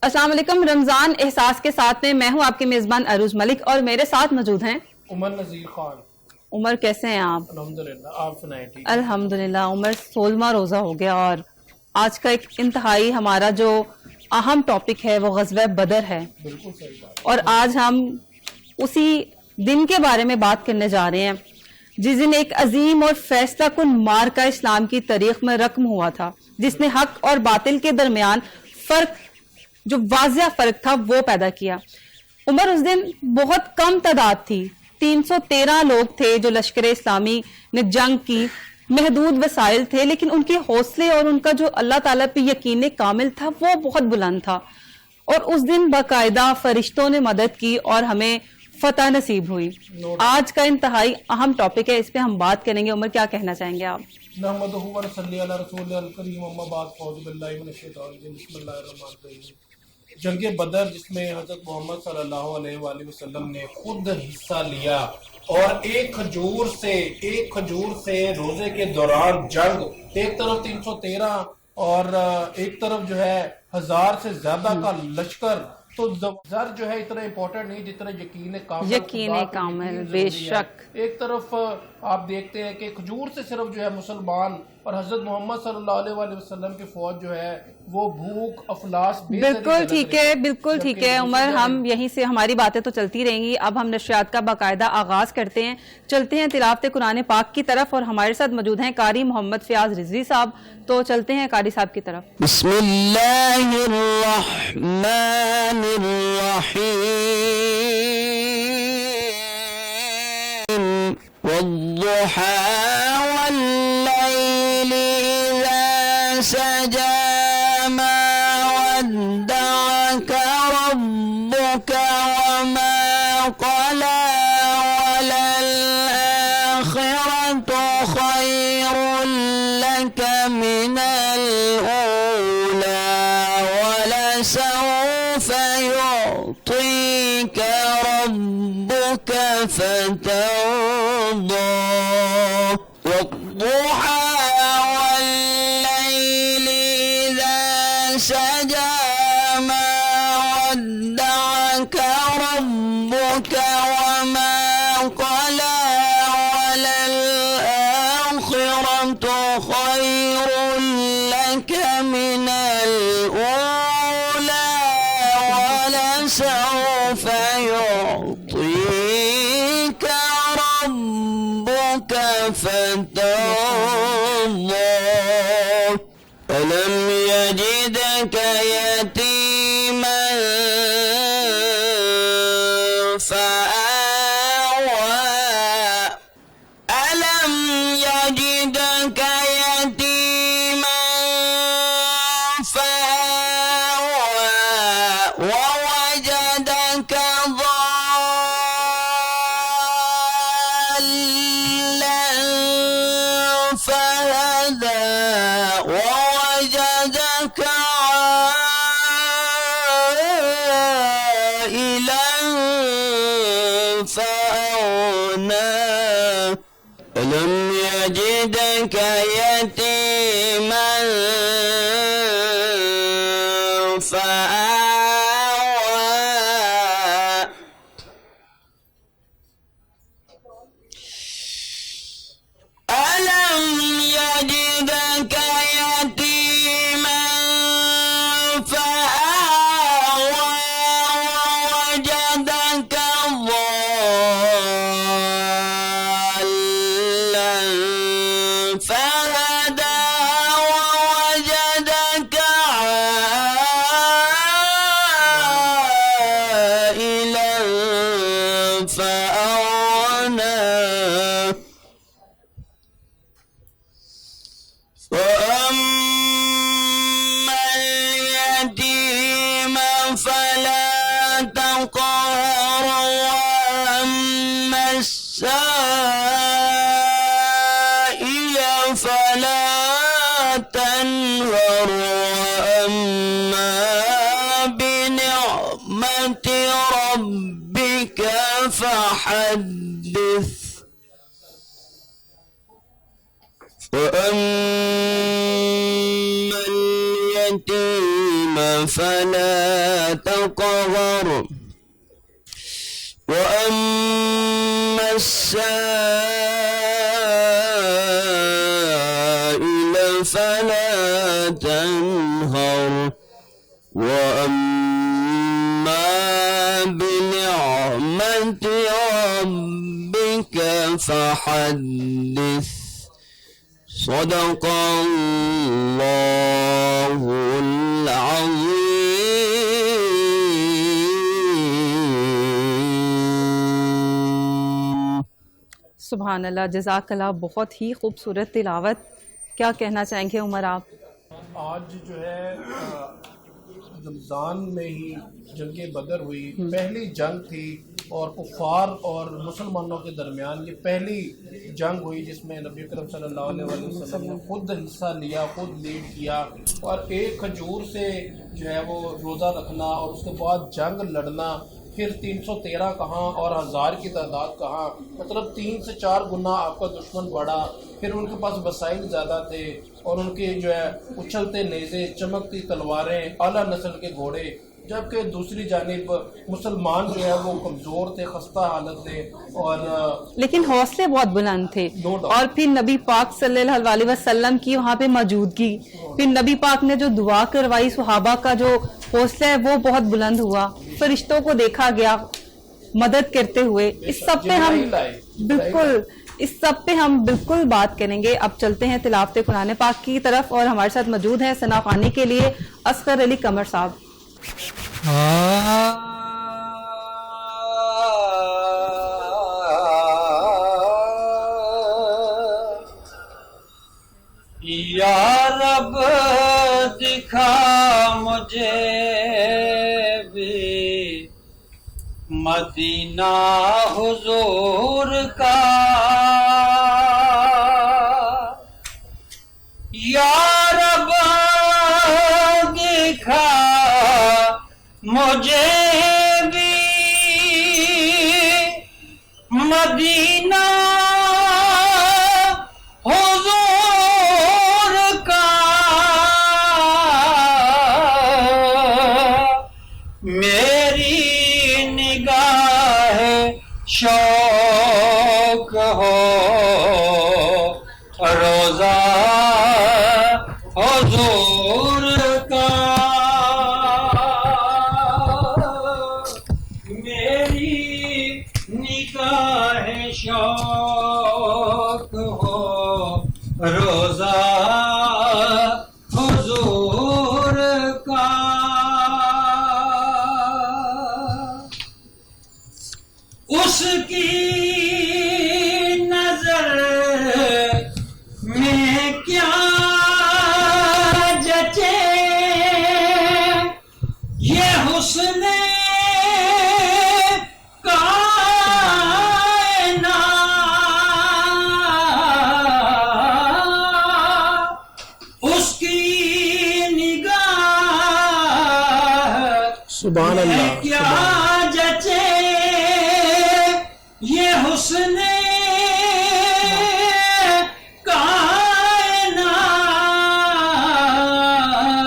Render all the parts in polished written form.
السلام علیکم. رمضان احساس کے ساتھ میں ہوں آپ کے میزبان عروج ملک اور میرے ساتھ موجود ہیں عمر نذیر خان. عمر کیسے ہیں آپ؟ الحمدللہ, آپ سنائیں. ٹھیک الحمدللہ. عمر 16واں روزہ ہو گیا اور آج کا ایک انتہائی ہمارا جو اہم ٹاپک ہے وہ غزوہ بدر ہے. بالکل صحیح بات. اور آج ہم اسی دن کے بارے میں بات کرنے جا رہے ہیں جس دن ایک عظیم اور فیصلہ کن معرکہ اسلام کی تاریخ میں رقم ہوا تھا, جس نے حق اور باطل کے درمیان فرق, جو واضح فرق تھا, وہ پیدا کیا. عمر اس دن بہت کم تعداد تھی, 313 لوگ تھے جو لشکر اسلامی نے جنگ کی. محدود وسائل تھے لیکن ان کے حوصلے اور ان کا جو اللہ تعالیٰ پہ یقین کامل تھا وہ بہت بلند تھا. اور اس دن باقاعدہ فرشتوں نے مدد کی اور ہمیں فتح نصیب ہوئی. آج کا انتہائی اہم ٹاپک ہے, اس پہ ہم بات کریں گے. عمر کیا کہنا چاہیں گے آپ؟ نحمدہ و نصلی علی رسول الکریم, اما بعد, اعوذ باللہ من الشیطان الرجیم, بسم اللہ الرحمن الرحیم. جنگ بدر جس میں حضرت محمد صلی اللہ علیہ وآلہ وسلم نے خود حصہ لیا اور ایک کھجور سے روزے کے دوران جنگ, ایک طرف 313 اور ایک طرف جو ہے 1000 سے زیادہ کا لشکر, تو زر جو ہے اتنا امپورٹنٹ نہیں جتنا یقین کامل. بے شک. ایک طرف آپ دیکھتے ہیں کہ کھجور سے صرف جو ہے مسلمان اور حضرت محمد صلی اللہ علیہ وآلہ وسلم کی فوج جو ہے وہ بھوک افلاس. بالکل ٹھیک ہے, بالکل ٹھیک ہے عمر, ہم یہیں سے ہماری باتیں تو چلتی رہیں گی. اب ہم نشریات کا باقاعدہ آغاز کرتے ہیں. چلتے ہیں تلاوت قرآن پاک کی طرف اور ہمارے ساتھ موجود ہیں قاری محمد فیاض رضوی صاحب. تو چلتے ہیں قاری صاحب کی طرف. بسم اللہ الرحمن الرحیم. والضحى والليل إذا سجى ما ودعك ربك وما قلى وللآخرة خير لك من الأولى ولسوف يعطيك ربك فترضى. والضحى والليل إذا سجى ما ودعك ربك وما قلى وللآخرة خير لك من الأولى ولسوف يعطيك ربك فترضى. ألم يجدك يتيما فآوى ألم يجدك يتيما فآوى ووجدك ضالا فهدى ووجدك عائلا فأغنى. ألم يجدك يتيما فآوى ألم يجدك يتيما فآوى ووجدك ضالا فهدى ووجدك عائلا فأغنى. فأما اليتيم فلا تقهر وأما السائل فلا تنهر وأما بنعمة ربك فحدث. وأما اليتيم فلا تقهر وأما السائل فلا تنهر وأما بنعمة ربك فحدث صدق الله العظيم. سبحان اللہ، جزاک اللہ، بہت ہی خوبصورت تلاوت. کیا کہنا چاہیں گے عمر آپ؟ آج جو ہے رمضان میں ہی جنگ بدر ہوئی، پہلی جنگ تھی اور کفار اور مسلمانوں کے درمیان یہ پہلی جنگ ہوئی جس میں نبی کریم صلی اللہ علیہ وسلم نے خود حصہ لیا، خود لیڈ کیا، اور ایک کھجور سے جو ہے وہ روزہ رکھنا اور اس کے بعد جنگ لڑنا، پھر 313 کہاں اور 1000 کی تعداد کہاں، مطلب 3 سے 4 گنا آپ کا دشمن بڑھا. پھر ان کے پاس وسائل زیادہ تھے اور ان کے جو ہے اچھلتے نیزے، چمکتی تلواریں، اعلیٰ نسل کے گھوڑے، جبکہ دوسری جانب مسلمان جو ہے وہ کمزور تھے، خستہ حالت تھے، اور لیکن حوصلے بہت بلند تھے. اور پھر نبی پاک صلی اللہ علیہ وسلم کی وہاں پہ موجودگی، پھر نبی پاک نے جو دعا کروائی، صحابہ کا جو حوصلہ ہے وہ بہت بلند ہوا. فرشتوں کو دیکھا گیا مدد کرتے ہوئے. اس سب پہ ہم بالکل بات کریں گے. اب چلتے ہیں تلاوت قرآن پاک کی طرف، اور ہمارے ساتھ موجود ہیں ثنا خوانی کے لیے اصغر علی قمر صاحب. یا رب دکھا مجھے بھی مدینہ حضور کا، یا رب دکھا مجھے بھی مدینہ حضور کا، میری نگاہ شوق ہو روزہ حضور کا، میری نگاہ شوق ہو روزہ حضور کا. اس کی نظر میں کیا جچے یہ حسن کائنات، اس کی نگاہ سبحان اللہ کیا جچے یہ حسن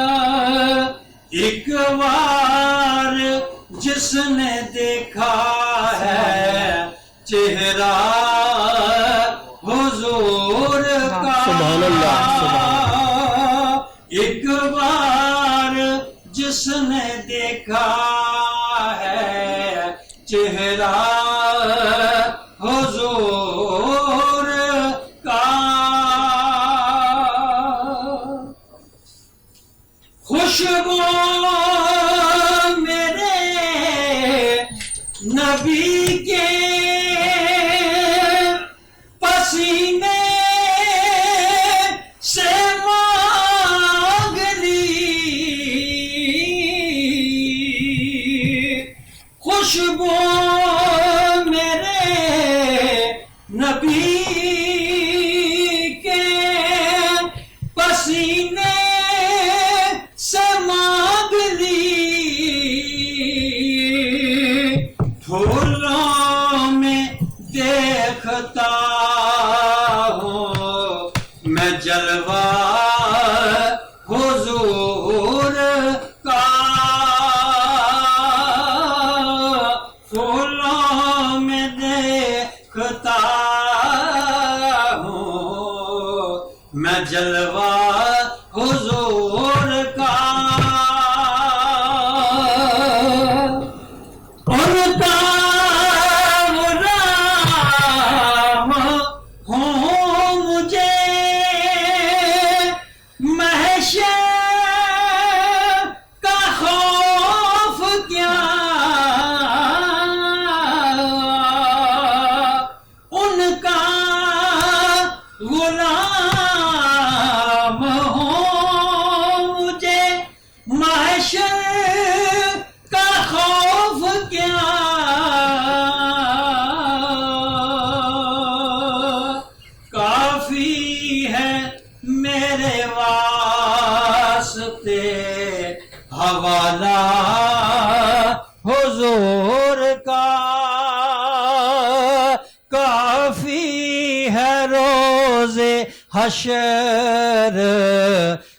کائنات. ایک بار جس نے دیکھا ہے چہرہ حضور کا، سبحان اللہ، ایک بار جس نے دیکھا ہے چہرہ حضور کا، خوشبو میرے نبی کے پسینے سے مانگ لی، خوشبو میرے نبی کے پسینے سے مانگ لی، پھولوں میں دیکھتا ہوں میں جلوہ حضور کا، جلوہ حضور کا ان کا غلام ہوں مجھے محشر کا خوف کیا ان کا غلام ہوں مجھے محشر کا خوف کیا کافی ہے میرے واسطے حوالہ حضور کا کافی ہے روز حشر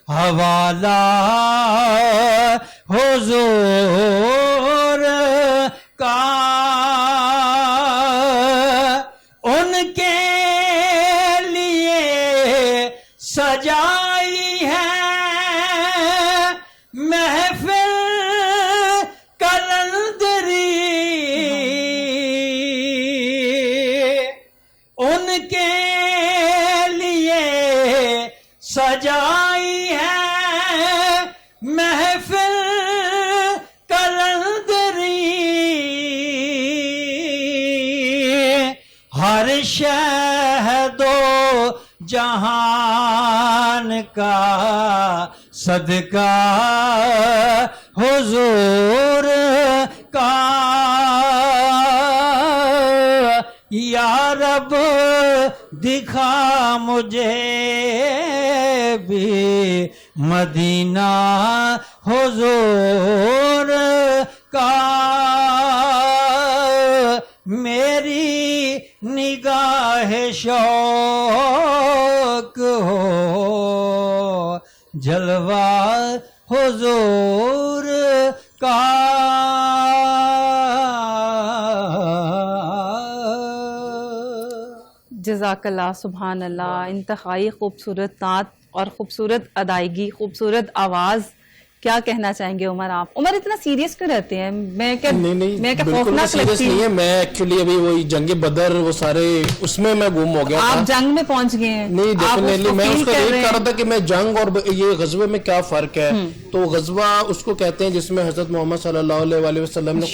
حوالہ حضور کا ان کے لیے سجائی ہے محفل کلندری ان کے لیے سجائی ہے محفل کلندری ہر شہد و جہان کا صدقہ حضور کا یا رب دکھا مجھے بھی مدینہ حضور کا میری نگاہ شوق ہو جلوہ حضور کا جزاک اللہ، سبحان اللہ، انتہائی خوبصورت نعت اور خوبصورت ادائیگی، خوبصورت آواز. کیا کہنا چاہیں گے عمر آپ؟ عمر اتنا سیریس کیوں رہتے ہیں؟ میں کیا بالکل خوفناک سیریس لگتی نہیں ہے. میں ایکچولی ابھی وہی جنگ بدر وہ سارے اس میں گم ہو گیا آپ تھا. جنگ میں پہنچ گئے ہیں، نہیں آپ اس ڈیفینیٹلی کو میں اس feel کا کر ریٹ رہے کر رہا ہیں. تھا کہ میں جنگ اور یہ غزوے میں کیا فرق ہے. تو غزوہ اس کو کہتے ہیں جس میں حضرت محمد صلی اللہ علیہ وسلم نے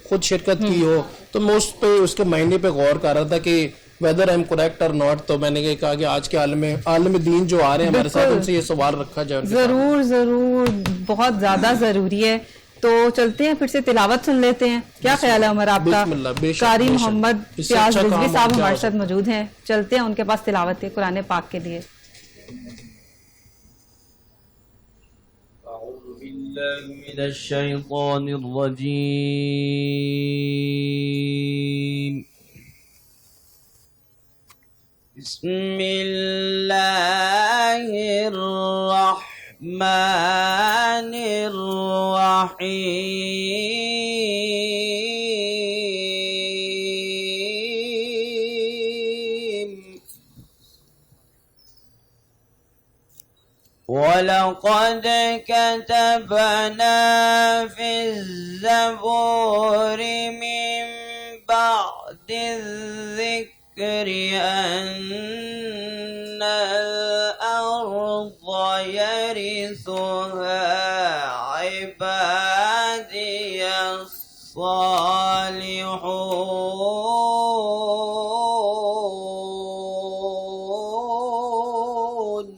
خود شرکت کی ہو. تو میں اس پہ اس کے معنی پہ غور کر رہا تھا کہ ویدر آئی ایم کریکٹ اور ناٹ. تو میں نے کہا کہ آج کے عالم دین جو آ رہے ہیں ہمارے ساتھ ان سے یہ سوال رکھا جائے. ضرور ضرور، بہت زیادہ ضروری ہے. تو چلتے ہیں پھر سے تلاوت سن لیتے ہیں. کیا خیال ہے عمر آپ کا؟ بسم اللہ. بے شک، قاری بے شک. محمد اس سے پیاز اچھا رضوی کام صاحب کیا ہمارے ہو ساتھ موجود ہیں. چلتے ہیں ان کے پاس تلاوت ہے قرآن پاک کے لیے. أعوذ بالله من الشيطان الرجيم بسم الله الرحمن الرحيم وَلَقَدْ كَتَبْنَا فِي الزَّبُورِ مِن بَعْدِ الذِّكْرِ أَنَّ الْأَرْضَ يَرِثُهَا عِبَادِيَ الصَّالِحُونَ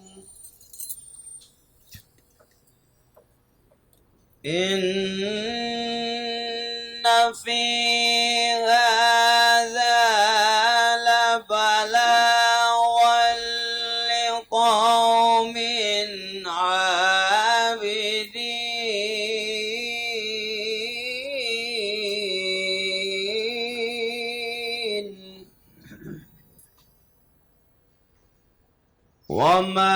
إن في هذا لبلاغا لقوم عابدين وما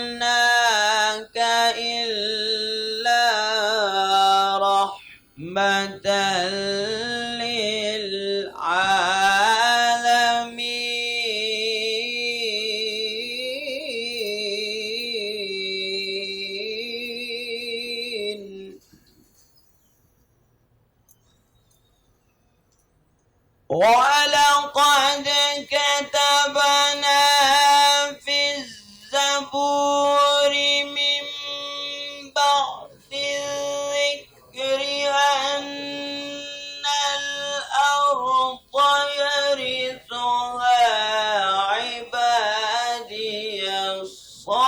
أرسلناك إلا رحمة للعالمين وَلَقَدْ كَتَبْنَا فِي الزَّبُورِ مِن بَعْدِ الذِّكْرِ أَنَّ الْأَرْضَ يَرِثُهَا عِبَادِيَ الصَّالِحُونَ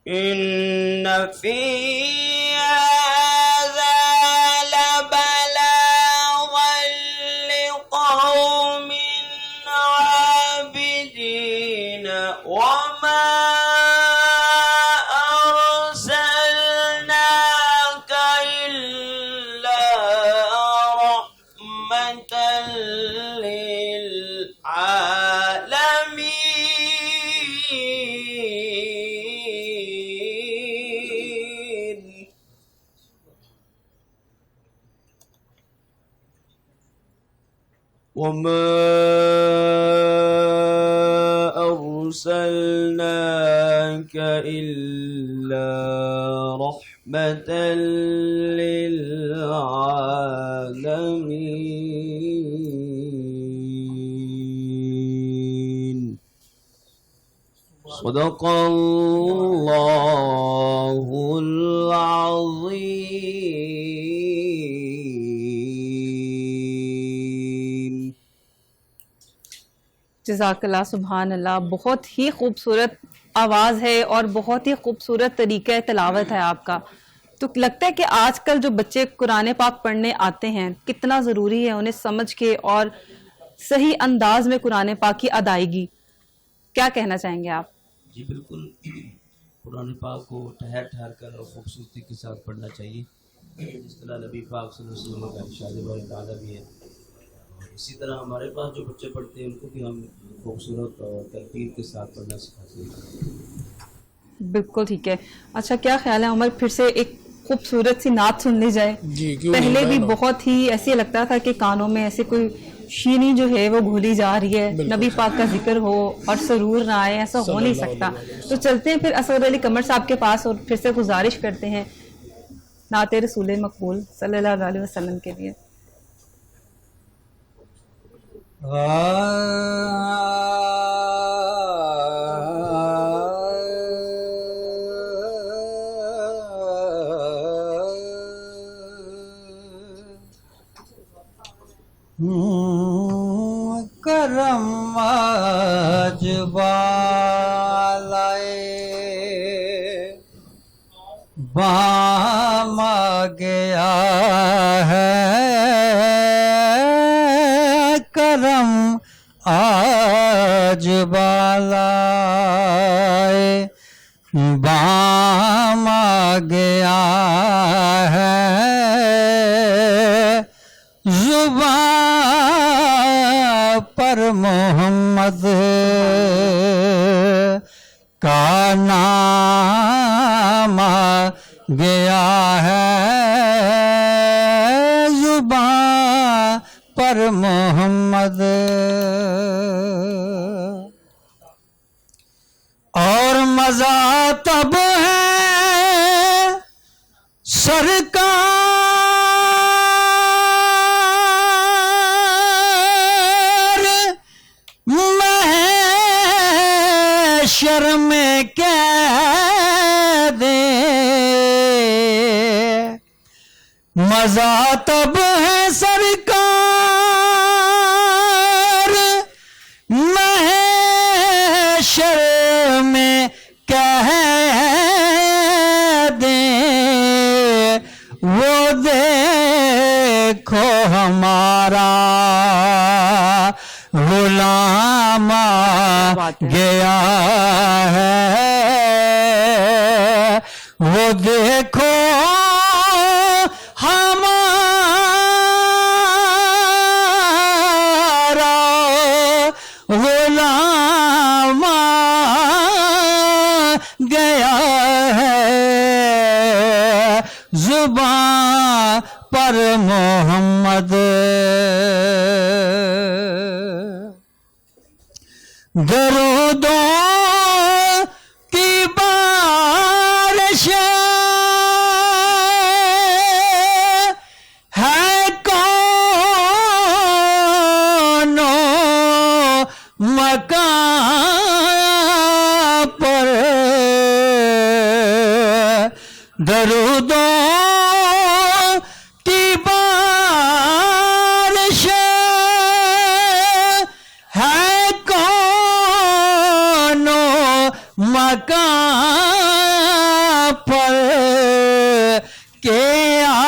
إِنَّ فِي هَذَا لَبَلَاغًا لِقَوْمٍ عَابِدِينَ وَمَا أَرْسَلْنَاكَ إِلَّا رَحْمَةً لِلْعَالَمِينَ وَمَا أَرْسَلْنَاكَ إِلَّا رَحْمَةً لِلْعَالَمِينَ صدق اللہ العظیم. جزاک اللہ، سبحان اللہ. بہت ہی خوبصورت آواز ہے اور بہت ہی خوبصورت طریقہ تلاوت ہے آپ کا. تو لگتا ہے کہ آج کل جو بچے قرآن پاک پڑھنے آتے ہیں کتنا ضروری ہے انہیں سمجھ کے اور صحیح انداز میں قرآن پاک کی ادائیگی. کیا کہنا چاہیں گے آپ؟ جی بالکل، قرآن پاک کو ٹھہر ٹھہر کر اور خوبصورتی کے ساتھ پڑھنا چاہیے، جس طرح نبی پاک صلی اللہ علیہ وسلم کا ارشاد بارک تعالیٰ بھی ہے. اور اسی طرح ہمارے پاس جو بچے پڑھتے ہیں ان کو بھی ہم خوبصورت اور ترتیب کے ساتھ پڑھنا سکھاتے ہیں. بالکل ٹھیک ہے. اچھا، کیا خیال ہے عمر، پھر سے ایک خوبصورت سی نعت سن لی جائے؟ جی کیوں پہلے نہیں، بھی بہت ہی ایسے لگتا تھا کہ کانوں میں ایسے کوئی شیریں جو ہے وہ گھولی جا رہی ہے، نبی پاک کا ذکر ہو اور سرور نہ آئے، ایسا ہو نہیں سکتا. تو چلتے ہیں پھر اصغر علی قمر صاحب کے پاس اور پھر سے گزارش کرتے ہیں نعت رسول مقبول صلی اللہ علیہ وسلم کے لیے. کرم آج بالائے بام آ گیا ہے، کرم آج بالائے بام آ گیا ہے، زبان پر محمد کا نام آ گیا ہے، زبان پر محمد. اور مزہ تب ہے سرکار محشر میں کہہ دے، مزہ تب ہے سرکار محشر میں کہہ دیں، وہ دیکھو ہمارا غلام آ گیا ہے، وہ دیکھو ہمارا غلام آ گیا ہے، زبان پر محمد درودوں کی بارش ہے کون مکان پر، درودوں کی بارش ہے کون مکان پر، کہ آج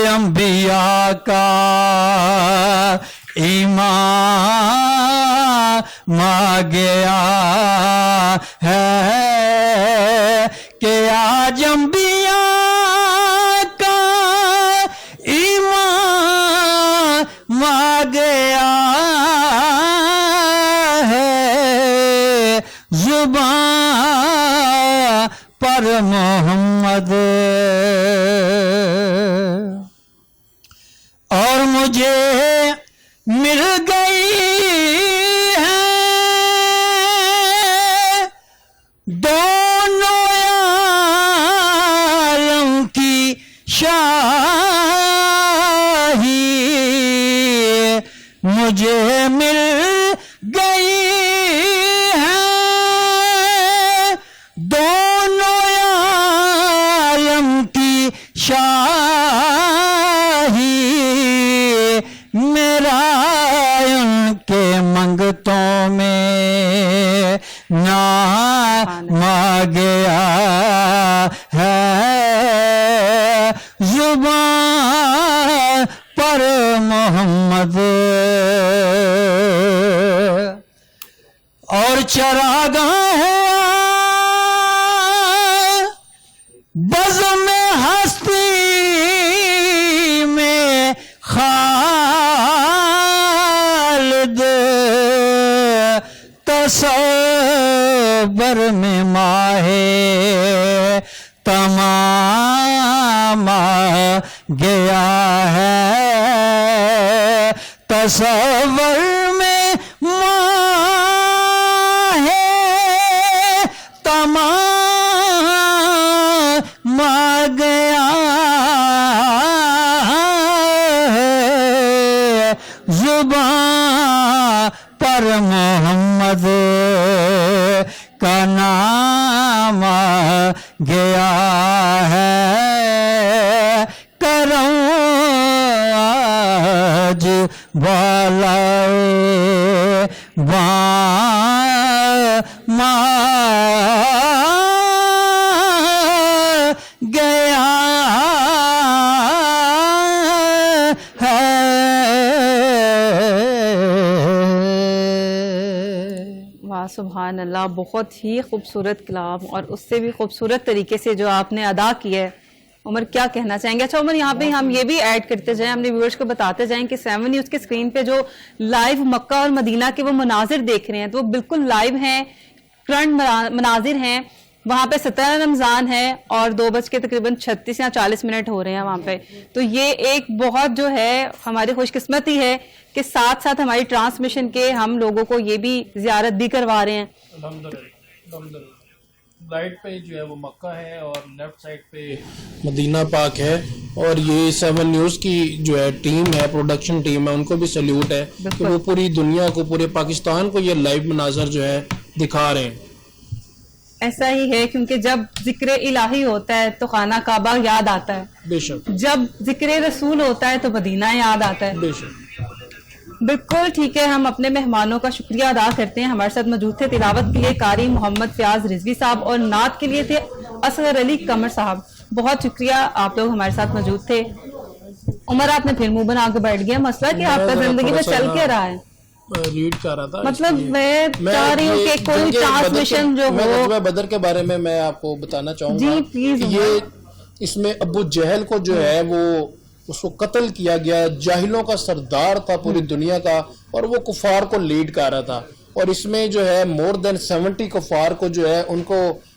انبیاء کا ایمان آ گیا ہے، کہ آج انبیاء کا ایمان آ گیا ہے، زبان پر محمد اور مجھے مل گئی ہے دونوں عالم کی شاہی، مجھے مل گئی ہے دونوں عالم کی شاہی، میرا ان کے منگتوں میں نام آ گیا ہے، زبان پر محمد اور چراگاہ بزم ہستی میں خالد، تصور میں ماہ تمام آ گیا ہے، تصور میں ماہ تمام آ گیا ہے، زبان پر محمد کا نام آ گیا ہے، کرم آج بالائے بام آ گیا ہے۔ واہ سبحان اللہ، بہت ہی خوبصورت کلام اور اس سے بھی خوبصورت طریقے سے جو آپ نے ادا کیا ہے۔ عمر کیا کہنا چاہیں گے؟ اچھا عمر، یہاں پہ ہم یہ بھی ایڈ کرتے جائیں، اپنے ویورز کو بتاتے جائیں کہ 7 نیوز کے اسکرین پہ جو لائیو مکہ اور مدینہ کے وہ مناظر دیکھ رہے ہیں تو وہ بالکل لائیو ہیں، کرنٹ مناظر ہیں۔ وہاں پہ 17 رمضان ہے اور 2 بج کے تقریباً 36 یا 40 منٹ ہو رہے ہیں وہاں پہ، تو یہ ایک بہت جو ہے ہماری خوش قسمتی ہے کہ ساتھ ساتھ ہماری ٹرانسمیشن کے ہم لوگوں کو یہ بھی زیارت بھی کروا رہے ہیں۔ الحمدللہ رائٹ پہ جو ہے وہ مکہ ہے اور لیفٹ سائڈ پہ مدینہ پاک ہے، اور یہ 7 نیوز کی جو ہے ٹیم ہے، پروڈکشن ٹیم ہے، ان کو بھی سیلیوٹ ہے کہ وہ پوری دنیا کو، پورے پاکستان کو یہ لائیو مناظر جو ہے دکھا رہے ہیں۔ ایسا ہی ہے کیونکہ جب ذکر الہی ہوتا ہے تو خانہ کعبہ یاد آتا ہے، بے شک، جب ذکر رسول ہوتا ہے تو مدینہ یاد آتا ہے۔ بے شک، بالکل ٹھیک ہے، ہم اپنے مہمانوں کا شکریہ ادا کرتے ہیں۔ ہمارے ساتھ موجود تھے تلاوت کے لیے قاری محمد فیاض رضوی صاحب اور نعت کے لیے تھے اصغر علی قمر صاحب، بہت شکریہ، آپ لوگ ہمارے ساتھ موجود تھے۔ عمر آپ نے پھر منہ بنا کے بیٹھ گیا، مسئلہ کہ آپ کا زندگی میں چل کے رہا ہے؟ ریڈ کر رہا تھا، مطلب میں چاہ رہی ہوں کہ کوئی ٹرانسمیشن جو ہو۔ غزوہ بدر کے بارے میں میں آپ کو بتانا چاہوں گا جی پلیز۔ یہ اس میں ابو جہل کو جو ہے وہ اس کو قتل کیا گیا، جاہلوں کا سردار تھا پوری دنیا کا، اور وہ کفار کو لیڈ کر رہا تھا، اور اس میں جو ہے مور دین 70 کفار کو جو ہے ان کو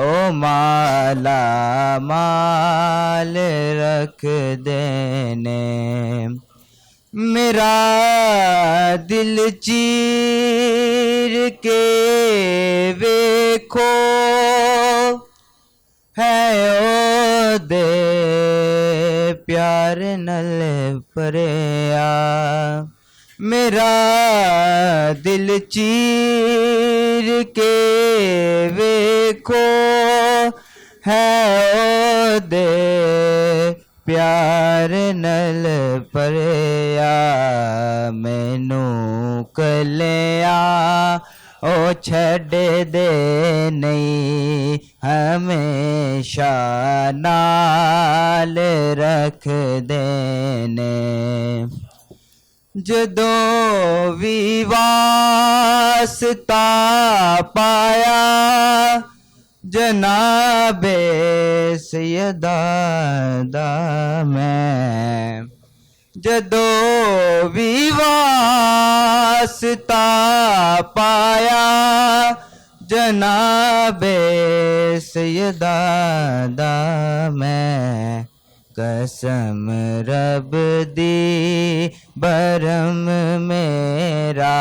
او مالا مال رکھ دینے میرا دل چیر کے ویکھو ہے او دے پیار نل پریا میرا دل چیر کے ویکھو ہے او دے پیار نل پریا مینو کلیا او چھڈ دے نہیں ہمیشہ نال رکھ دینے جدوں وی واسطہ پایا جناب سیدہ دا میں جدوں وی واسطہ پایا جناب سیدہ دا میں قسم رب دی برم میرا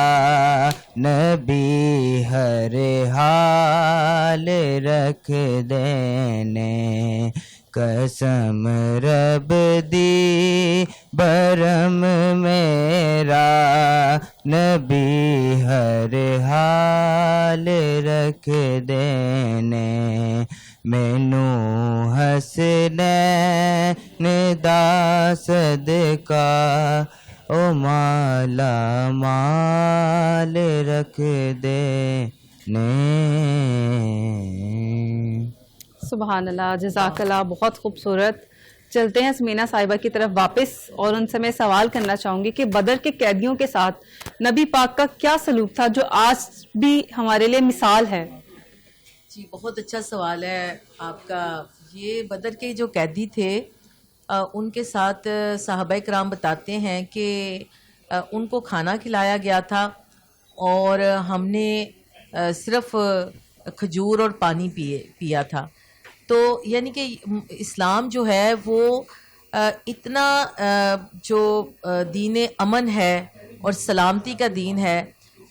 نبی ہر حال رکھ دینے قسم رب دی برم میرا نبی ہر حال رکھ دینے مینو حسنین دا صدقہ او مالا مال رکھ دینے سبحان اللہ، جزاک اللہ، بہت خوبصورت. چلتے ہیں سمینا صاحبہ کی طرف واپس اور ان سے میں سوال کرنا چاہوں گی کہ بدر کے قیدیوں کے ساتھ نبی پاک کا کیا سلوک تھا جو آج بھی ہمارے لیے مثال ہے؟ جی بہت اچھا سوال ہے آپ کا. یہ بدر کے جو قیدی تھے ان کے ساتھ صحابہ کرام بتاتے ہیں کہ ان کو کھانا کھلایا گیا تھا اور ہم نے صرف کھجور اور پانی پیا تھا. تو یعنی کہ اسلام جو ہے وہ اتنا جو دین امن ہے اور سلامتی کا دین ہے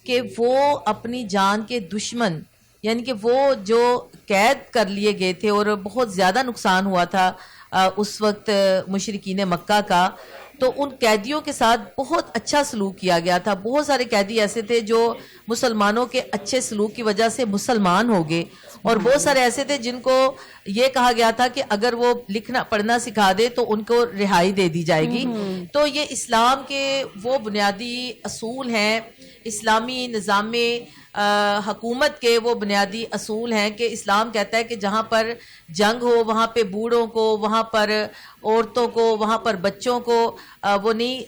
کہ وہ اپنی جان کے دشمن یعنی کہ وہ جو قید کر لیے گئے تھے اور بہت زیادہ نقصان ہوا تھا اس وقت مشرکین مکہ کا، تو ان قیدیوں کے ساتھ بہت اچھا سلوک کیا گیا تھا. بہت سارے قیدی ایسے تھے جو مسلمانوں کے اچھے سلوک کی وجہ سے مسلمان ہو گئے، اور بہت سارے ایسے تھے جن کو یہ کہا گیا تھا کہ اگر وہ لکھنا پڑھنا سکھا دے تو ان کو رہائی دے دی جائے گی. تو یہ اسلام کے وہ بنیادی اصول ہیں، اسلامی نظام حکومت کے وہ بنیادی اصول ہیں کہ اسلام کہتا ہے کہ جہاں پر جنگ ہو وہاں پہ بوڑھوں کو، وہاں پر عورتوں کو، وہاں پر بچوں کو وہ نہیں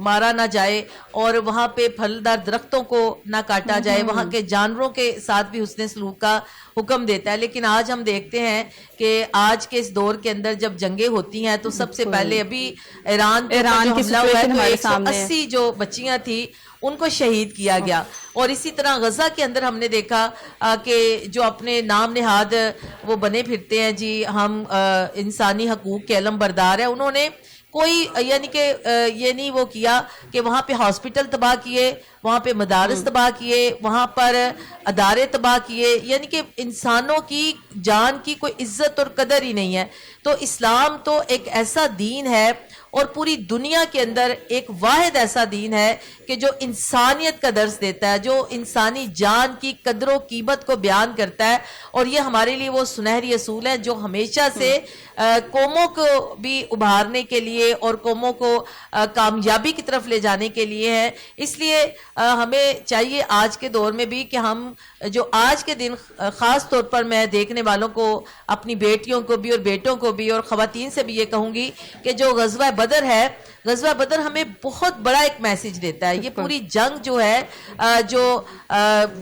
مارا نہ جائے، اور وہاں پہ پھلدار درختوں کو نہ کاٹا جائے، وہاں کے جانوروں کے ساتھ بھی حسن سلوک کا حکم دیتا ہے. لیکن آج ہم دیکھتے ہیں کہ آج کے اس دور کے اندر جب جنگیں ہوتی ہیں تو سب سے پہلے ابھی ایران کی حملہ ہوا ہے تو 180 جو بچیاں تھیں ان کو شہید کیا گیا. اور اسی طرح غزہ کے اندر ہم نے دیکھا کہ جو اپنے نام نہاد وہ بنے پھرتے ہیں جی ہم انسانی حقوق کے علم بردار ہیں، انہوں نے کوئی یعنی کہ یہ نہیں وہ کیا کہ وہاں پہ ہاسپٹل تباہ کیے، وہاں پہ مدارس تباہ کیے، وہاں پر ادارے تباہ کیے، یعنی کہ انسانوں کی جان کی کوئی عزت اور قدر ہی نہیں ہے. تو اسلام تو ایک ایسا دین ہے اور پوری دنیا کے اندر ایک واحد ایسا دین ہے کہ جو انسانیت کا درس دیتا ہے، جو انسانی جان کی قدر و قیمت کو بیان کرتا ہے. اور یہ ہمارے لیے وہ سنہری اصول ہیں جو ہمیشہ سے قوموں کو بھی ابھارنے کے لیے اور قوموں کو کامیابی کی طرف لے جانے کے لیے ہیں. اس لیے ہمیں چاہیے آج کے دور میں بھی کہ ہم جو آج کے دن خاص طور پر میں دیکھنے والوں کو، اپنی بیٹیوں کو بھی اور بیٹوں کو بھی اور خواتین سے بھی یہ کہوں گی کہ جو غزوہ بدر ہے، غزوہ بدر ہمیں بہت بڑا ایک میسج دیتا ہے. یہ پوری جنگ جو ہے جو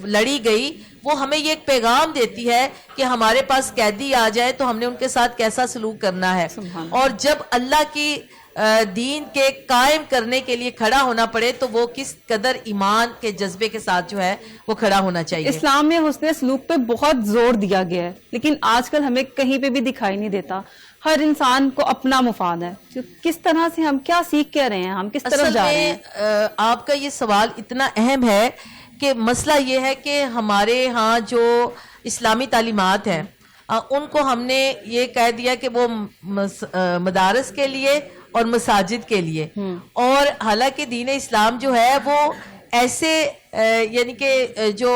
لڑی گئی وہ ہمیں یہ ایک پیغام دیتی ہے کہ ہمارے پاس قیدی آ جائے تو ہم نے ان کے ساتھ کیسا سلوک کرنا ہے. اور جب اللہ کی دین کے قائم کرنے کے لیے کھڑا ہونا پڑے تو وہ کس قدر ایمان کے جذبے کے ساتھ جو ہے وہ کھڑا ہونا چاہیے. اسلام میں حسن سلوک پہ بہت زور دیا گیا ہے، لیکن آج کل ہمیں کہیں پہ بھی دکھائی نہیں دیتا. ہر انسان کو اپنا مفاد ہے. کس طرح سے ہم کیا سیکھ کے رہے ہیں، ہم کس طرف جا رہے ہیں؟ اصل میں آپ کا یہ سوال اتنا اہم ہے کہ مسئلہ یہ ہے کہ ہمارے ہاں جو اسلامی تعلیمات ہیں ان کو ہم نے یہ کہہ دیا کہ وہ مدارس کے لیے اور مساجد کے لیے، اور حالانکہ دین اسلام جو ہے وہ ایسے یعنی کہ جو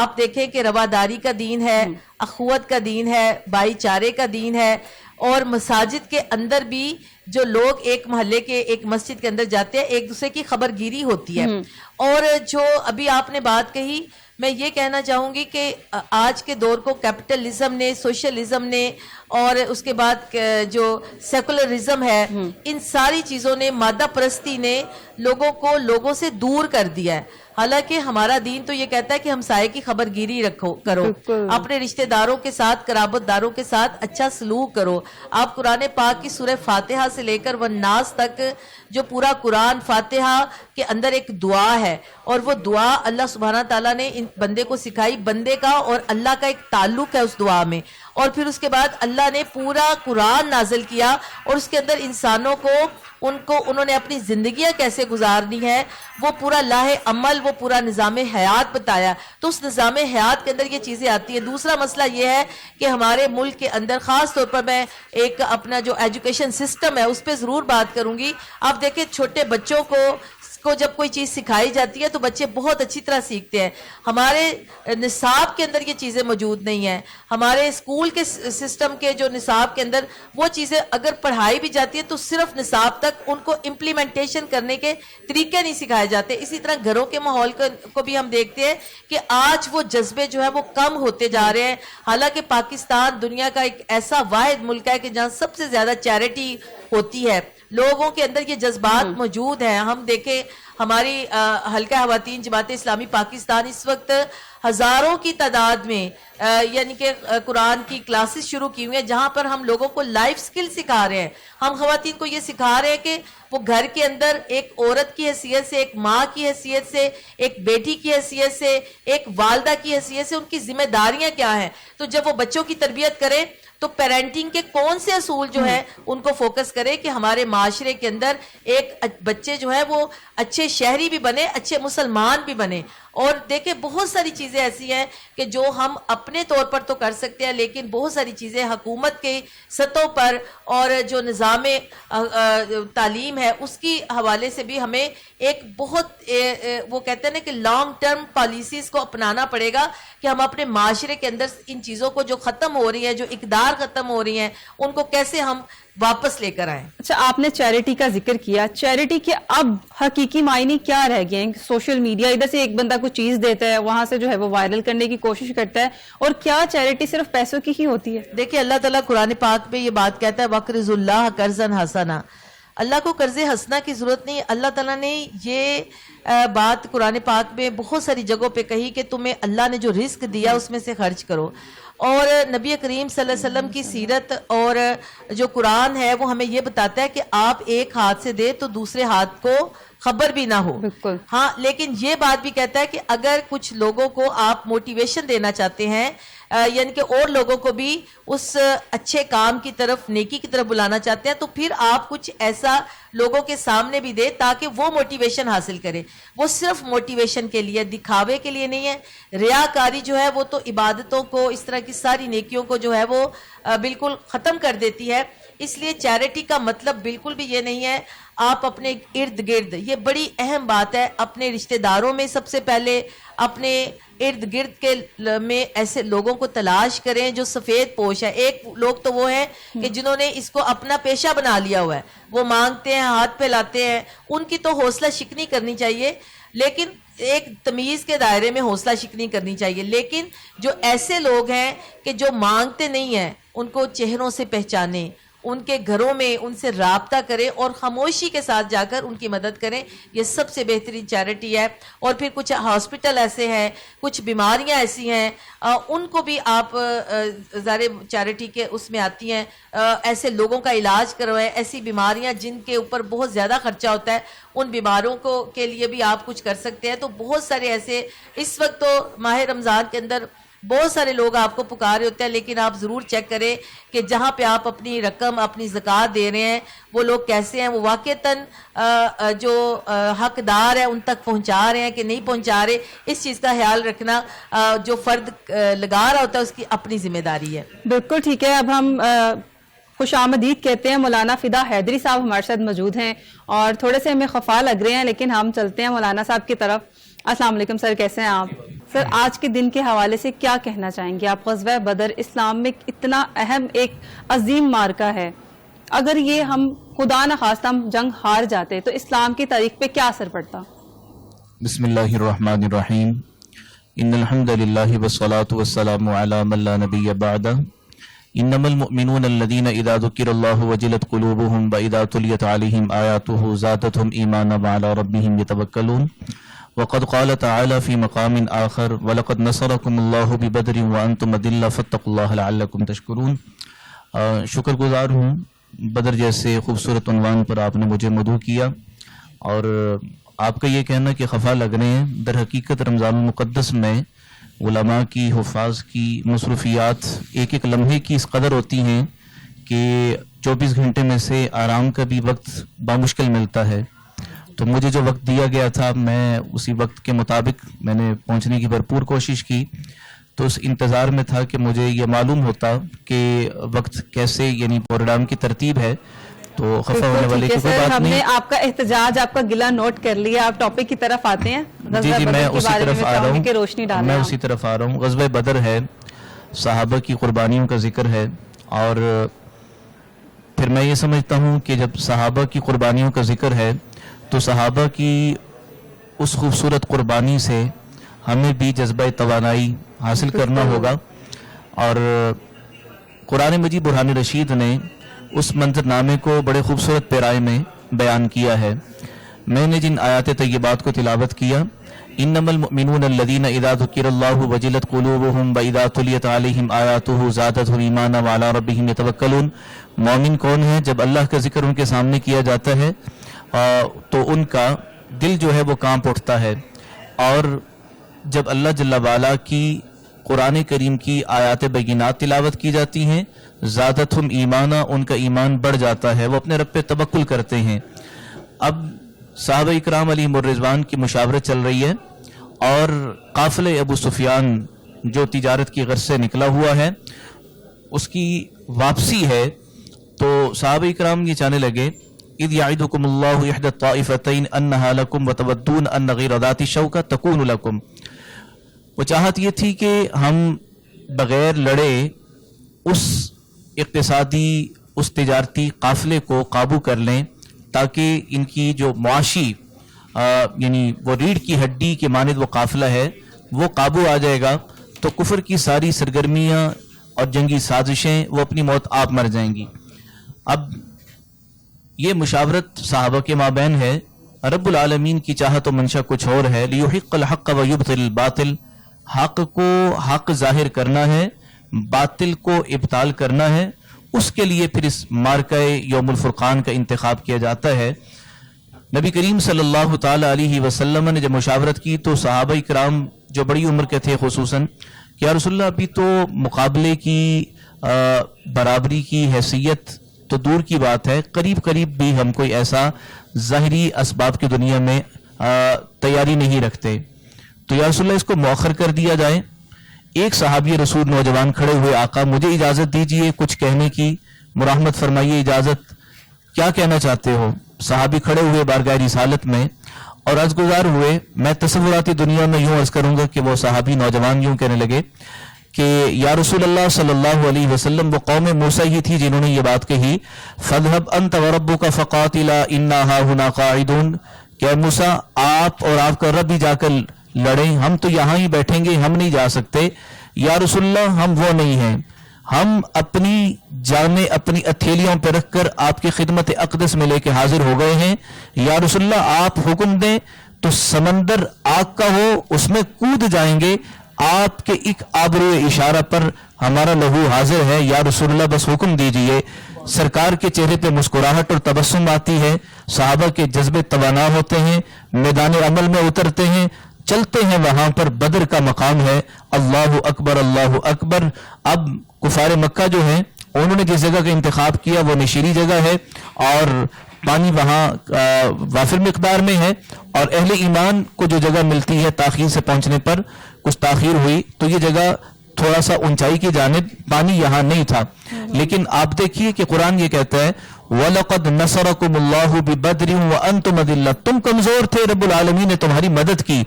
آپ دیکھیں کہ رواداری کا دین ہے، اخوت کا دین ہے، بھائی چارے کا دین ہے، اور مساجد کے اندر بھی جو لوگ ایک محلے کے ایک مسجد کے اندر جاتے ہیں ایک دوسرے کی خبر گیری ہوتی ہے. اور جو ابھی آپ نے بات کہی، میں یہ کہنا چاہوں گی کہ آج کے دور کو کیپٹلزم نے، سوشلزم نے، اور اس کے بعد جو سیکولرزم ہے، ان ساری چیزوں نے، مادہ پرستی نے لوگوں کو لوگوں سے دور کر دیا ہے. حالانکہ ہمارا دین تو یہ کہتا ہے کہ ہمسائے کی خبر گیری کرو، اپنے رشتہ داروں کے ساتھ، قرابت داروں کے ساتھ اچھا سلوک کرو. آپ قرآن پاک کی سورہ فاتحہ سے لے کر والناس تک جو پورا قرآن فاتحہ کے اندر ایک دعا ہے، اور وہ دعا اللہ سبحانہ تعالیٰ نے ان بندے کو سکھائی. بندے کا اور اللہ کا ایک تعلق ہے اس دعا میں، اور پھر اس کے بعد اللہ نے پورا قرآن نازل کیا، اور اس کے اندر انسانوں کو انہوں نے اپنی زندگیاں کیسے گزارنی ہے وہ پورا لاہ عمل، وہ پورا نظام حیات بتایا. تو اس نظام حیات کے اندر یہ چیزیں آتی ہیں. دوسرا مسئلہ یہ ہے کہ ہمارے ملک کے اندر خاص طور پر میں ایک اپنا جو ایجوکیشن سسٹم ہے اس پہ ضرور بات کروں گی. آپ دیکھیں چھوٹے بچوں کو جب کوئی چیز سکھائی جاتی ہے تو بچے بہت اچھی طرح سیکھتے ہیں. ہمارے نصاب کے اندر یہ چیزیں موجود نہیں ہیں. ہمارے اسکول کے سسٹم کے جو نصاب کے اندر وہ چیزیں اگر پڑھائی بھی جاتی ہے تو صرف نصاب تک، ان کو امپلیمنٹیشن کرنے کے طریقے نہیں سکھائے جاتے. اسی طرح گھروں کے ماحول کو بھی ہم دیکھتے ہیں کہ آج وہ جذبے جو ہے وہ کم ہوتے جا رہے ہیں. حالانکہ پاکستان دنیا کا ایک ایسا واحد ملک ہے کہ جہاں سب سے زیادہ چیریٹی ہوتی ہے، لوگوں کے اندر یہ جذبات موجود ہیں. ہم دیکھیں ہماری حلقہ خواتین جماعت اسلامی پاکستان اس وقت ہزاروں کی تعداد میں یعنی کہ قرآن کی کلاسز شروع کی ہوئی ہیں جہاں پر ہم لوگوں کو لائف سکل سکھا رہے ہیں. ہم خواتین کو یہ سکھا رہے ہیں کہ وہ گھر کے اندر ایک عورت کی حیثیت سے، ایک ماں کی حیثیت سے، ایک بیٹی کی حیثیت سے، ایک والدہ کی حیثیت سے ان کی ذمہ داریاں کیا ہیں. تو جب وہ بچوں کی تربیت کریں تو پیرنٹنگ کے کون سے اصول جو ہے ان کو فوکس کرے کہ ہمارے معاشرے کے اندر ایک بچے جو ہے وہ اچھے شہری بھی بنے، اچھے مسلمان بھی بنے. اور دیکھیں بہت ساری چیزیں ایسی ہیں کہ جو ہم اپنے طور پر تو کر سکتے ہیں، لیکن بہت ساری چیزیں حکومت کے سطحوں پر اور جو نظام تعلیم ہے اس کی حوالے سے بھی ہمیں ایک بہت وہ کہتے ہیں نا کہ لانگ ٹرم پالیسیز کو اپنانا پڑے گا کہ ہم اپنے معاشرے کے اندر ان چیزوں کو جو ختم ہو رہی ہیں، جو اقدار ختم ہو رہی ہیں، ان کو کیسے ہم واپس لے کر آئیں. اچھا، آپ نے چیریٹی کا ذکر کیا. چیریٹی کے اب حقیقی معنی کیا رہ گئے ہیں؟ سوشل میڈیا ادھر سے ایک بندہ کو چیز دیتا ہے، وہاں سے جو ہے وہ وائرل کرنے کی کوشش کرتا ہے، اور کیا چیریٹی صرف پیسوں کی ہی ہوتی ہے؟ دیکھیں اللہ تعالیٰ قرآن پاک میں یہ بات کہتا ہے وَقْرِضُ اللَّهَ قَرْضًا حَسَنًا. اللہ کو قرض حسنہ کی ضرورت نہیں. اللہ تعالیٰ نے یہ بات قرآن پاک میں بہت ساری جگہوں پہ کہی کہ تمہیں اللہ نے جو رزق دیا اس میں سے خرچ کرو. اور نبی کریم صلی اللہ علیہ وسلم کی سیرت اور جو قرآن ہے وہ ہمیں یہ بتاتا ہے کہ آپ ایک ہاتھ سے دے تو دوسرے ہاتھ کو خبر بھی نہ ہو. بالکل. ہاں، لیکن یہ بات بھی کہتا ہے کہ اگر کچھ لوگوں کو آپ موٹیویشن دینا چاہتے ہیں، یعنی کہ اور لوگوں کو بھی اس اچھے کام کی طرف، نیکی کی طرف بلانا چاہتے ہیں، تو پھر آپ کچھ ایسا لوگوں کے سامنے بھی دے تاکہ وہ موٹیویشن حاصل کرے. وہ صرف موٹیویشن کے لیے، دکھاوے کے لیے نہیں ہے. ریاکاری جو ہے وہ تو عبادتوں کو، اس طرح کی ساری نیکیوں کو جو ہے وہ بالکل ختم کر دیتی ہے. اس لیے چیریٹی کا مطلب بالکل بھی یہ نہیں ہے آپ اپنے ارد گرد، یہ بڑی اہم بات ہے، اپنے رشتہ داروں میں سب سے پہلے اپنے ارد گرد کے میں ایسے لوگوں کو تلاش کریں جو سفید پوش ہے. ایک لوگ تو وہ ہیں کہ جنہوں نے اس کو اپنا پیشہ بنا لیا ہوا ہے، وہ مانگتے ہیں، ہاتھ پھیلاتے ہیں. ان کی تو حوصلہ شکنی کرنی چاہیے، لیکن ایک تمیز کے دائرے میں حوصلہ شکنی کرنی چاہیے. لیکن جو ایسے لوگ ہیں کہ جو مانگتے نہیں ہیں، ان کو چہروں سے پہچانیں، ان کے گھروں میں ان سے رابطہ کریں اور خاموشی کے ساتھ جا کر ان کی مدد کریں. یہ سب سے بہترین چیریٹی ہے. اور پھر کچھ ہاسپٹل ایسے ہیں, کچھ بیماریاں ایسی ہیں, ان کو بھی آپ ظاہر چیریٹی کے اس میں آتی ہیں, ایسے لوگوں کا علاج کروائیں. ایسی بیماریاں جن کے اوپر بہت زیادہ خرچہ ہوتا ہے, ان بیماروں کو کے لیے بھی آپ کچھ کر سکتے ہیں. تو بہت سارے ایسے, اس وقت تو ماہ رمضان کے اندر بہت سارے لوگ آپ کو پکار رہے ہوتے ہیں, لیکن آپ ضرور چیک کریں کہ جہاں پہ آپ اپنی رقم, اپنی زکوٰۃ دے رہے ہیں, وہ لوگ کیسے ہیں, وہ واقعتاً جو حقدار ہیں ان تک پہنچا رہے ہیں کہ نہیں پہنچا رہے. اس چیز کا خیال رکھنا جو فرد لگا رہا ہوتا ہے اس کی اپنی ذمہ داری ہے. بالکل ٹھیک ہے. اب ہم خوش آمدید کہتے ہیں. مولانا فدا حیدری صاحب ہمارے ساتھ موجود ہیں اور تھوڑے سے ہمیں خفا لگ رہے ہیں, لیکن ہم چلتے ہیں مولانا صاحب کی طرف. السلام علیکم سر, کیسے ہیں آپ؟ سر, آج کے دن کے حوالے سے کیا کہنا چاہیں گے آپ؟ غزوہ بدر اسلام میں اتنا اہم ایک عظیم مارکہ ہے, اگر یہ ہم خدا نخواستہ ہم جنگ ہار جاتے تو اسلام کی تاریخ پہ کیا اثر پڑتا؟ بسم اللہ الرحمن الرحیم. ان الحمد للہ والصلاة والسلام علی من لا نبی بعدہ. انما المؤمنون الذین اذا ذکر اللہ وجلت قلوبهم واذا تلیت علیہم آیاتہ زادتهم ایمانا وعلی ربهم یتوکلون. وقد قال تعالی فی مقام آخر وَلَقَدْ نَصَرَكُمُ اللَّهُ بِبَدْرٍ وَأَنْتُمْ أَذِلَّةٌ فَاتَّقُوا اللَّهَ لَعَلَّكُمْ تَشْكُرُونَ. شکر گزار ہوں بدر جیسے خوبصورت عنوان پر آپ نے مجھے مدعو کیا, اور آپ کا یہ کہنا کہ خفا لگ رہے ہیں, در حقیقت رمضان المقدس میں علماء کی, حفاظ کی مصروفیات ایک ایک لمحے کی اس قدر ہوتی ہیں کہ 24 گھنٹے میں سے آرام کا بھی وقت بامشکل ملتا ہے. تو مجھے جو وقت دیا گیا تھا میں اسی وقت کے مطابق میں نے پہنچنے کی بھرپور کوشش کی. تو اس انتظار میں تھا کہ مجھے یہ معلوم ہوتا کہ وقت کیسے, یعنی پروگرام کی ترتیب ہے, تو خفا ہونے والے کی کوئی بات ہم نہیں. نے آپ کا احتجاج, آپ کا گلہ نوٹ کر لیا. آپ ٹاپک کی طرف آتے ہیں. جی میں اسی طرف آ رہا ہوں, روشنی ڈالیں. میں اسی طرف آ رہا ہوں. غزوہ بدر ہے, صحابہ کی قربانیوں کا ذکر ہے, اور پھر میں یہ سمجھتا ہوں کہ جب صحابہ کی قربانیوں کا ذکر ہے تو صحابہ کی اس خوبصورت قربانی سے ہمیں بھی جذبہ توانائی حاصل کرنا ہوگا. اور قرآن مجید برہان رشید نے اس منظر نامے کو بڑے خوبصورت پیرائے میں بیان کیا ہے. میں نے جن آیات طیبات کو تلاوت کیا, انما المؤمنون الذین اذا ذکر اللہ وجلت قلوبهم واذا تلیت علیہم آیاتہ زادتهم ایمانا وعلی ربهم یتوکلون. مومن کون ہیں؟ جب اللہ کا ذکر ان کے سامنے کیا جاتا ہے تو ان کا دل جو ہے وہ کانپ اٹھتا ہے, اور جب اللہ جل وعلا کی قرآن کریم کی آیات بینات تلاوت کی جاتی ہیں زادتہم ایمانا, ان کا ایمان بڑھ جاتا ہے, وہ اپنے رب پہ توکل کرتے ہیں. اب صحابہ اکرام علیہم الرضوان کی مشاورت چل رہی ہے, اور قافلہ ابو سفیان جو تجارت کی غرض سے نکلا ہوا ہے اس کی واپسی ہے. تو صحابہ اکرام یہ چاہنے لگے, اذ یعدکم اللہ احدی الطائفتین انہا لکم وتودون ان غیر ذات الشوکہ تکون لکم. وہ چاہت یہ تھی کہ ہم بغیر لڑے اس اقتصادی, اس تجارتی قافلے کو قابو کر لیں, تاکہ ان کی جو معاشی یعنی وہ ریڑھ کی ہڈی کے مانند وہ قافلہ ہے وہ قابو آ جائے گا, تو کفر کی ساری سرگرمیاں اور جنگی سازشیں وہ اپنی موت آپ مر جائیں گی. اب یہ مشاورت صحابہ کے مابین ہے, رب العالمین کی چاہت و منشا کچھ اور ہے. لیحق الحق ویبطل الباطل, حق کو حق ظاہر کرنا ہے, باطل کو ابطال کرنا ہے. اس کے لیے پھر اس مارکہ یوم الفرقان کا انتخاب کیا جاتا ہے. نبی کریم صلی اللہ تعالی علیہ وسلم نے جب مشاورت کی تو صحابہ کرام جو بڑی عمر کے تھے خصوصاً, کہ یا رسول اللہ ابھی تو مقابلے کی برابری کی حیثیت تو دور کی بات ہے, قریب قریب بھی ہم کوئی ایسا ظاہری اسباب کی دنیا میں تیاری نہیں رکھتے, تو یا رسول اللہ اس کو مؤخر کر دیا جائے. ایک صحابی رسول نوجوان کھڑے ہوئے, آقا مجھے اجازت دیجئے کچھ کہنے کی, مراحمت فرمائیے, اجازت, کیا کہنا چاہتے ہو؟ صحابی کھڑے ہوئے بارگاہ رسالت میں اور عرض گزار ہوئے. میں تصوراتی دنیا میں یوں عرض کروں گا کہ وہ صحابی نوجوان یوں کہنے لگے کہ یا رسول اللہ صلی اللہ علیہ وسلم, وہ قوم موسیٰ ہی تھی جنہوں نے یہ بات کہی, فَاذْهَبْ أَنْتَ وَرَبُّكَ فَقَاتِلَا إِنَّا هَاهُنَا قَاعِدُونَ, کہ موسیٰ آپ اور آپ کا رب ہی جا کر لڑیں, ہم تو یہاں ہی بیٹھیں گے, ہم نہیں جا سکتے. یا رسول اللہ ہم وہ نہیں ہیں, ہم اپنی جامیں اپنی اتھیلیوں پہ رکھ کر آپ کی خدمت اقدس میں لے کے حاضر ہو گئے ہیں. یا رسول اللہ آپ حکم دیں تو سمندر آگ کا ہو اس میں کود جائیں گے, آپ کے ایک آبرو اشارہ پر ہمارا لہو حاضر ہے. یا رسول اللہ بس حکم دیجئے. سرکار کے چہرے پہ مسکراہٹ اور تبسم آتی ہے, صحابہ کے جذبے توانا ہوتے ہیں, میدان عمل میں اترتے ہیں, چلتے ہیں وہاں پر بدر کا مقام ہے. اللہ اکبر اللہ اکبر. اب کفار مکہ جو ہیں انہوں نے جس جگہ کا انتخاب کیا وہ نشیری جگہ ہے اور پانی وہاں وافر مقدار میں ہے, اور اہل ایمان کو جو جگہ ملتی ہے تاخیر سے پہنچنے پر کچھ تاخیر ہوئی تو یہ جگہ تھوڑا سا اونچائی کی جانب, پانی یہاں نہیں تھا. لیکن آپ دیکھیے کہ قرآن یہ کہتا ہے وَلَقَدْ نَصَرَكُمُ اللَّهُ بِبَدْرٍ وَأَنْتُمْ أَذِلَّةٌ, تم کمزور تھے, رب العالمین نے تمہاری مدد کی.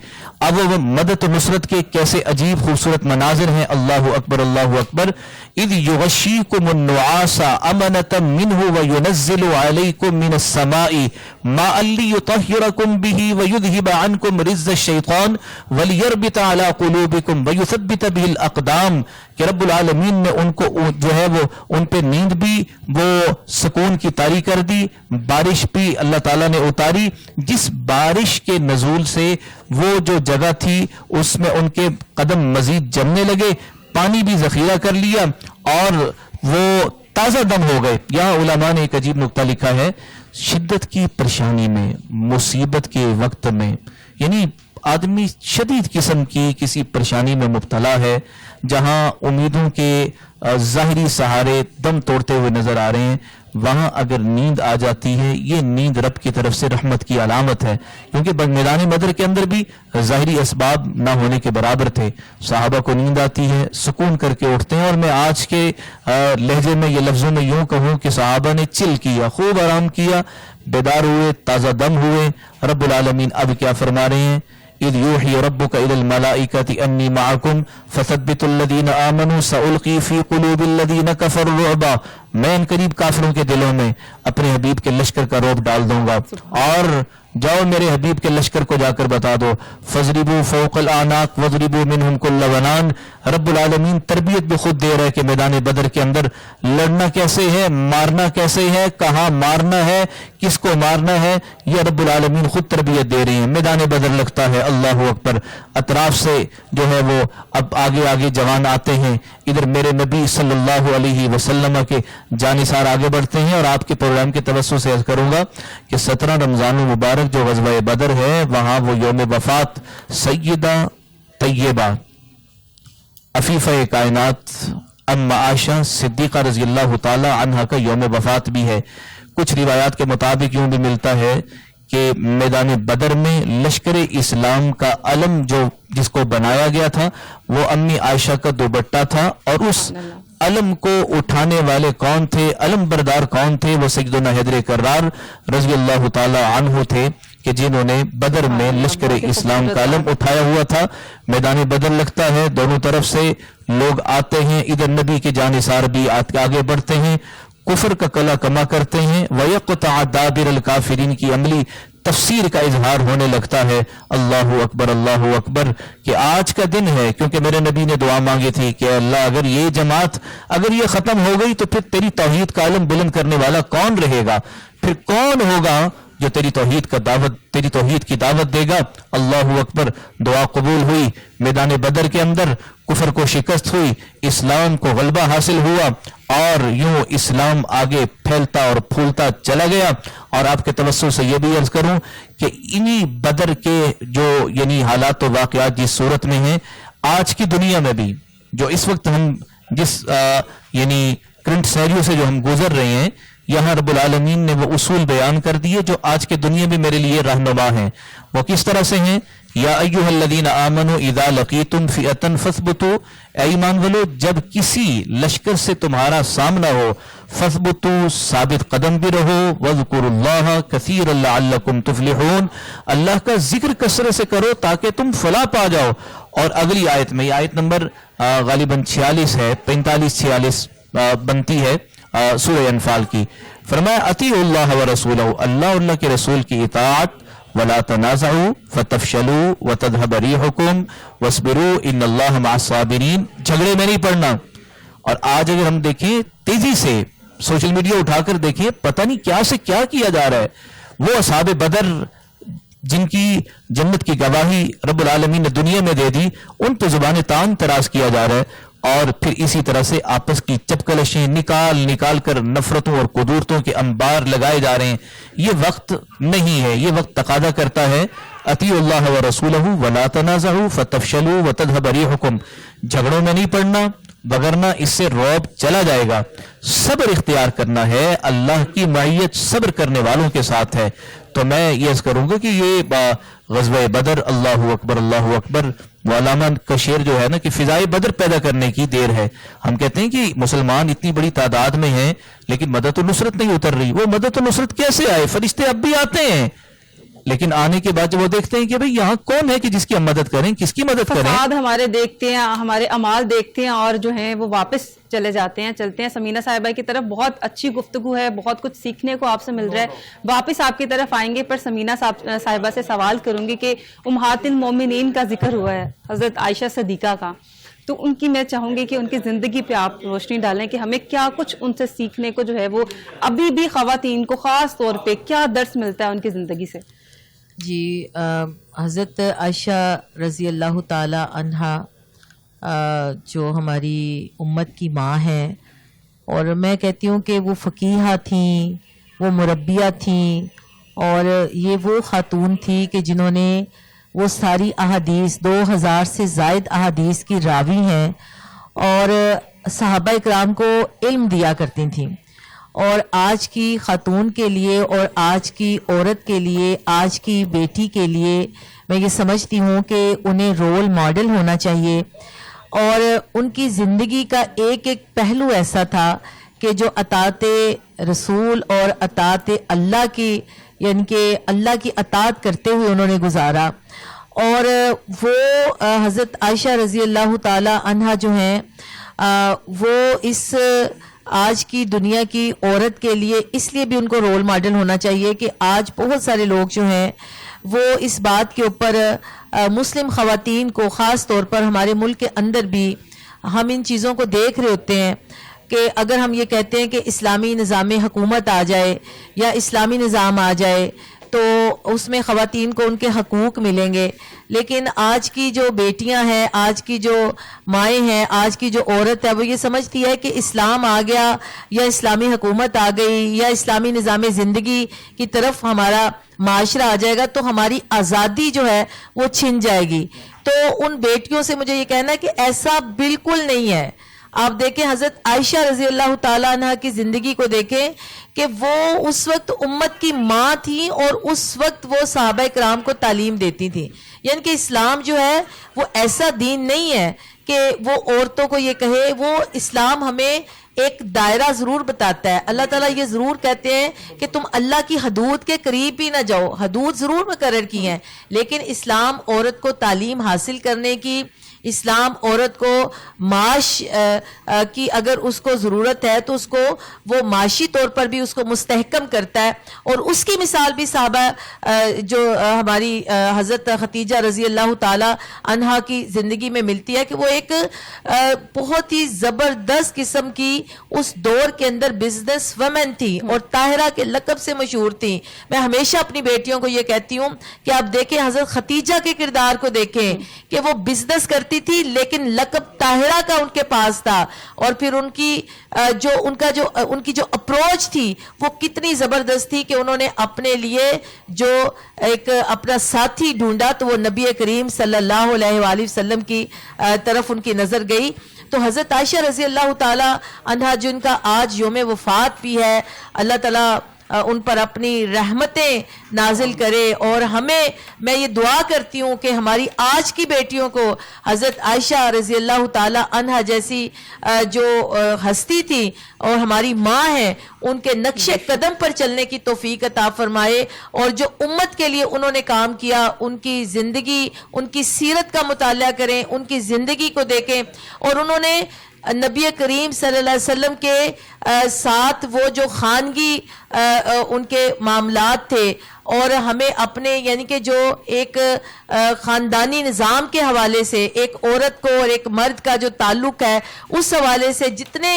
اب وہ مدد و نصرت کے کیسے عجیب خوبصورت مناظر ہیں. اللہ اکبر اللہ اکبر. اذ يغشيكم النعاس أمنة منه وينزل عليكم من السماء ماء ليطهركم به ويذهب عنكم رجز الشيطان وليربط على قلوبكم ويثبت به الأقدام. کہ رب العالمین نے ان کو جو ہے وہ ان پہ نیند بھی وہ سکون کی طاری کر دی, بارش بھی اللہ تعالیٰ نے اتاری, جس بارش کے نزول سے وہ جو جگہ تھی اس میں ان کے قدم مزید جمنے لگے, پانی بھی ذخیرہ کر لیا اور وہ تازہ دم ہو گئے. یہاں علماء نے ایک عجیب نقطہ لکھا ہے, شدت کی پریشانی میں, مصیبت کے وقت میں, یعنی آدمی شدید قسم کی کسی پریشانی میں مبتلا ہے, جہاں امیدوں کے ظاہری سہارے دم توڑتے ہوئے نظر آ رہے ہیں, وہاں اگر نیند آ جاتی ہے یہ نیند رب کی طرف سے رحمت کی علامت ہے. کیونکہ میدان بدر کے اندر بھی ظاہری اسباب نہ ہونے کے برابر تھے, صحابہ کو نیند آتی ہے, سکون کر کے اٹھتے ہیں. اور میں آج کے لہجے میں یہ لفظوں میں یوں کہوں کہ صحابہ نے چل کیا, خوب آرام کیا, بیدار ہوئے, تازہ دم ہوئے. رب العالمین اب کیا فرما رہے ہیں, اذ یوحی ربک الی الملائکۃ انی معکم فثبتوا الذین آمنوا سألقی فی قلوب الذین کفروا الرعب. میں ان قریب کافروں کے دلوں میں اپنے حبیب کے لشکر کا رعب ڈال دوں گا. اور جاؤ میرے حبیب کے لشکر کو جا کر بتا دو فضربوا فوق الاعناق واضربوا منہم کل بنان. رب العالمین تربیت بھی خود دے رہا ہے کہ میدان بدر کے اندر لڑنا کیسے ہے, مارنا کیسے ہے, کہاں مارنا ہے, کس کو مارنا ہے, یہ رب العالمین خود تربیت دے رہی ہیں. میدان بدر لگتا ہے, اللہ اکبر, اطراف سے جو ہے وہ اب آگے آگے جوان آتے ہیں. ادھر میرے نبی صلی اللہ علیہ وسلم کے جانثار آگے بڑھتے ہیں. اور آپ کے پروگرام کے توسط سے عرض کروں گا کہ 17 رمضان المبارک جو غزوہ بدر ہے وہاں وہ یوم وفات سیدہ طیبہ عفیفہ کائنات ام عائشہ صدیقہ رضی اللہ تعالی عنہا کا یوم وفات بھی ہے. کچھ روایات کے مطابق یوں بھی ملتا ہے کہ میدان بدر میں لشکر اسلام کا علم جو جس کو بنایا گیا تھا وہ امی عائشہ کا دوپٹہ تھا, اور اس علم کو اٹھانے والے کون تھے, علم بردار کون تھے, وہ سیدنا حیدر کرار رضی اللہ تعالی عنہ تھے کہ جنہوں نے بدر میں لشکر اسلام کا علم اٹھایا ہوا تھا. میدان بدر لگتا ہے, دونوں طرف سے لوگ آتے ہیں, ادھر نبی کے جانثار بھی آگے بڑھتے ہیں, کفر کا کلا کما کرتے ہیں, وَيَقْطَعَ دَابِرَ الْكَافِرِينَ کی عملی تفسیر کا اظہار ہونے لگتا ہے. اللہ اکبر اللہ اکبر. کہ آج کا دن ہے, کیونکہ میرے نبی نے دعا مانگی تھی کہ اللہ اگر یہ جماعت اگر یہ ختم ہو گئی تو پھر تیری توحید کا علم بلند کرنے والا کون رہے گا, پھر کون ہوگا جو تیری توحید کی دعوت دے گا. اللہ اکبر. دعا قبول ہوئی, میدان بدر کے اندر کفر کو شکست ہوئی, اسلام کو غلبہ حاصل ہوا, اور یوں اسلام آگے پھیلتا اور پھولتا چلا گیا. اور آپ کے توسط سے یہ بھی عرض کروں کہ انہی بدر کے جو یعنی حالات و واقعات جس صورت میں ہیں, آج کی دنیا میں بھی جو اس وقت ہم جس یعنی کرنٹ سینیریو سے جو ہم گزر رہے ہیں, یہاں رب العالمین نے وہ اصول بیان کر دیے جو آج کے دنیا میں میرے لیے رہنما ہیں. وہ کس طرح سے ہیں, یا ایھا الذین آمنوا اذا لقیتم فئۃ فاثبتوا, اے ایمان والو جب کسی لشکر سے تمہارا سامنا ہو, فاثبتوا ثابت قدم بھی رہو, واذکروا اللہ کثیرا لعلکم تفلحون, اللہ کا ذکر کثرت سے کرو تاکہ تم فلاح پا جاؤ. اور اگلی آیت میں, یہ آیت نمبر غالباً 46 ہے, 45-46 بنتی ہے سورہ انفال کی. فرمایا اطیعوا اللہ ورسولہ, اللہ کے رسول کی اطاعت, ولا تنازعوا فتفشلوا وتذهب ريحكم واصبروا ان اللہ مع الصابرین. جھگڑے میں نہیں پڑنا اور آج اگر ہم دیکھیں تیزی سے سوشل میڈیا اٹھا کر دیکھیں، پتہ نہیں کیا سے کیا کیا جا رہا ہے. وہ اصحاب بدر جن کی جنت کی گواہی رب العالمین نے دنیا میں دے دی، ان پہ زبان تان تراز کیا جا رہا ہے، اور پھر اسی طرح سے آپس کی چپکلشیں نکال کر نفرتوں اور قدورتوں کے انبار لگائے جا رہے ہیں. یہ وقت نہیں ہے، یہ وقت تقاضا کرتا ہے اطیعوا اللہ ورسولہ ولا تنازعوا فتفشلوا وتذهب ريحكم. جھگڑوں میں نہیں پڑنا، وگرنہ اس سے رعب چلا جائے گا. صبر اختیار کرنا ہے، اللہ کی معیت صبر کرنے والوں کے ساتھ ہے. تو میں یہ عرض کروں گا کہ یہ غزوہ بدر، اللہ اکبر، علامہ کا شعر جو ہے نا کہ فضائے بدر پیدا کرنے کی دیر ہے. ہم کہتے ہیں کہ مسلمان اتنی بڑی تعداد میں ہیں لیکن مدد و نصرت نہیں اتر رہی. وہ مدد و نصرت کیسے آئے؟ فرشتے اب بھی آتے ہیں، لیکن آنے کے بعد جب وہ دیکھتے ہیں کہ بھئی یہاں کون ہے کہ جس کی ہم مدد کریں، کس کی مدد کریں. فساد ہمارے دیکھتے ہیں، ہمارے اعمال دیکھتے ہیں اور جو ہیں وہ واپس چلتے ہیں. سمینہ صاحبہ کی طرف بہت اچھی گفتگو ہے، بہت کچھ سیکھنے کو آپ سے مل رہا ہے. واپس آپ کی طرف آئیں گے، پر سمینہ صاحبہ سے سوال کروں گی کہ امہات المومنین کا ذکر ہوا ہے، حضرت عائشہ صدیقہ کا، تو ان کی میں چاہوں گی کہ ان کی زندگی پہ آپ روشنی ڈالیں کہ ہمیں کیا کچھ ان سے سیکھنے کو جو ہے وہ ابھی بھی خواتین کو خاص طور پہ کیا درس ملتا ہے ان کی زندگی سے. جی حضرت عائشہ رضی اللہ تعالی عنہا جو ہماری امت کی ماں ہیں، اور میں کہتی ہوں کہ وہ فقیہہ تھیں، وہ مربیہ تھیں، اور یہ وہ خاتون تھی کہ جنہوں نے وہ ساری احادیث 2000 سے زائد احادیث کی راوی ہیں، اور صحابہ اکرام کو علم دیا کرتی تھیں. اور آج کی خاتون کے لیے اور آج کی عورت کے لیے، آج کی بیٹی کے لیے میں یہ سمجھتی ہوں کہ انہیں رول ماڈل ہونا چاہیے. اور ان کی زندگی کا ایک ایک پہلو ایسا تھا کہ جو اطاعت رسول اور اطاعت اللہ کی، یعنی کہ اللہ کی اطاعت کرتے ہوئے انہوں نے گزارا. اور وہ حضرت عائشہ رضی اللہ تعالی عنہا جو ہیں وہ اس آج کی دنیا کی عورت کے لیے اس لیے بھی ان کو رول ماڈل ہونا چاہیے کہ آج بہت سارے لوگ جو ہیں وہ اس بات کے اوپر مسلم خواتین کو، خاص طور پر ہمارے ملک کے اندر بھی ہم ان چیزوں کو دیکھ رہے ہوتے ہیں کہ اگر ہم یہ کہتے ہیں کہ اسلامی نظام حکومت آ جائے یا اسلامی نظام آ جائے تو اس میں خواتین کو ان کے حقوق ملیں گے، لیکن آج کی جو بیٹیاں ہیں، آج کی جو مائیں ہیں، آج کی جو عورت ہے، وہ یہ سمجھتی ہے کہ اسلام آ گیا یا اسلامی حکومت آ گئی یا اسلامی نظام زندگی کی طرف ہمارا معاشرہ آ جائے گا تو ہماری آزادی جو ہے وہ چھن جائے گی. تو ان بیٹیوں سے مجھے یہ کہنا ہے کہ ایسا بالکل نہیں ہے. آپ دیکھیں حضرت عائشہ رضی اللہ تعالیٰ عنہ کی زندگی کو دیکھیں کہ وہ اس وقت امت کی ماں تھیں اور اس وقت وہ صحابہ کرام کو تعلیم دیتی تھیں. یعنی کہ اسلام جو ہے وہ ایسا دین نہیں ہے کہ وہ عورتوں کو یہ کہے. وہ اسلام ہمیں ایک دائرہ ضرور بتاتا ہے. اللہ تعالیٰ یہ ضرور کہتے ہیں کہ تم اللہ کی حدود کے قریب ہی نہ جاؤ. حدود ضرور مقرر کی ہیں، لیکن اسلام عورت کو تعلیم حاصل کرنے کی، اسلام عورت کو معاش کی اگر اس کو ضرورت ہے تو اس کو وہ معاشی طور پر بھی اس کو مستحکم کرتا ہے. اور اس کی مثال بھی صحابہ جو ہماری حضرت خدیجہ رضی اللہ تعالی عنہا کی زندگی میں ملتی ہے کہ وہ ایک بہت ہی زبردست قسم کی اس دور کے اندر بزنس ویمن تھی اور طاہرہ کے لقب سے مشہور تھی. میں ہمیشہ اپنی بیٹیوں کو یہ کہتی ہوں کہ آپ دیکھیں حضرت خدیجہ کے کردار کو دیکھیں کہ وہ بزنس کرتی تھی لیکن لقب طاہرہ کا ان کے پاس تھا. اور پھر ان کی جو اپروچ تھی وہ کتنی زبردست تھی کہ انہوں نے اپنے لیے جو ایک اپنا ساتھی ڈھونڈا تو وہ نبی کریم صلی اللہ علیہ وآلہ وسلم کی طرف ان کی نظر گئی. تو حضرت عائشہ رضی اللہ تعالی عنہا جن کا آج یوم وفات بھی ہے، اللہ تعالیٰ ان پر اپنی رحمتیں نازل کرے. اور میں یہ دعا کرتی ہوں کہ ہماری آج کی بیٹیوں کو حضرت عائشہ رضی اللہ تعالی عنہا جیسی جو ہستی تھی اور ہماری ماں ہیں ان کے نقش قدم پر چلنے کی توفیق عطا فرمائے. اور جو امت کے لیے انہوں نے کام کیا ان کی زندگی، ان کی سیرت کا مطالعہ کریں، ان کی زندگی کو دیکھیں. اور انہوں نے نبی کریم صلی اللہ علیہ وسلم کے ساتھ وہ جو خانگی ان کے معاملات تھے اور ہمیں اپنے یعنی کہ جو ایک خاندانی نظام کے حوالے سے ایک عورت کو اور ایک مرد کا جو تعلق ہے اس حوالے سے جتنے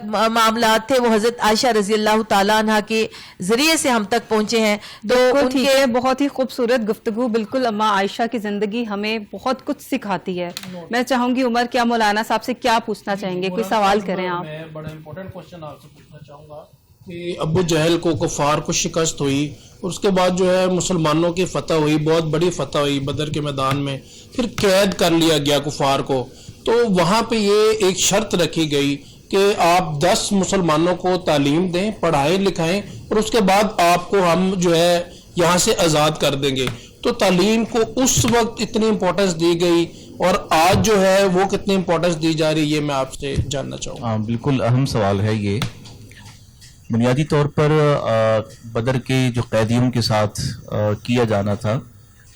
معاملات تھے وہ حضرت عائشہ رضی اللہ تعالیٰ عنہ کے ذریعے سے ہم تک پہنچے ہیں. تو ان ٹھیک کے ہے، بہت ہی خوبصورت گفتگو. بالکل اما عائشہ کی زندگی ہمیں بہت کچھ سکھاتی ہے. میں چاہوں گی عمر کیا مولانا صاحب سے کیا پوچھنا چاہیں گے، کوئی سوال کریں آپ. میں بڑا امپورٹنٹ کوشچن آپ سے پوچھنا چاہوں گا کہ ابو جہل کو کفار کو شکست ہوئی اور اس کے بعد جو ہے مسلمانوں کی فتح ہوئی، بہت بڑی فتح ہوئی بدر کے میدان میں، پھر قید کر لیا گیا کفار کو. تو وہاں پہ یہ ایک شرط رکھی گئی کہ آپ 10 مسلمانوں کو تعلیم دیں، پڑھائیں لکھائیں، اور اس کے بعد آپ کو ہم جو ہے یہاں سے آزاد کر دیں گے. تو تعلیم کو اس وقت اتنی امپورٹنس دی گئی اور آج جو ہے وہ کتنی امپورٹنس دی جا رہی ہے، یہ میں آپ سے جاننا چاہوں گا. بالکل اہم سوال ہے یہ. بنیادی طور پر بدر کے جو قیدیوں کے ساتھ کیا جانا تھا،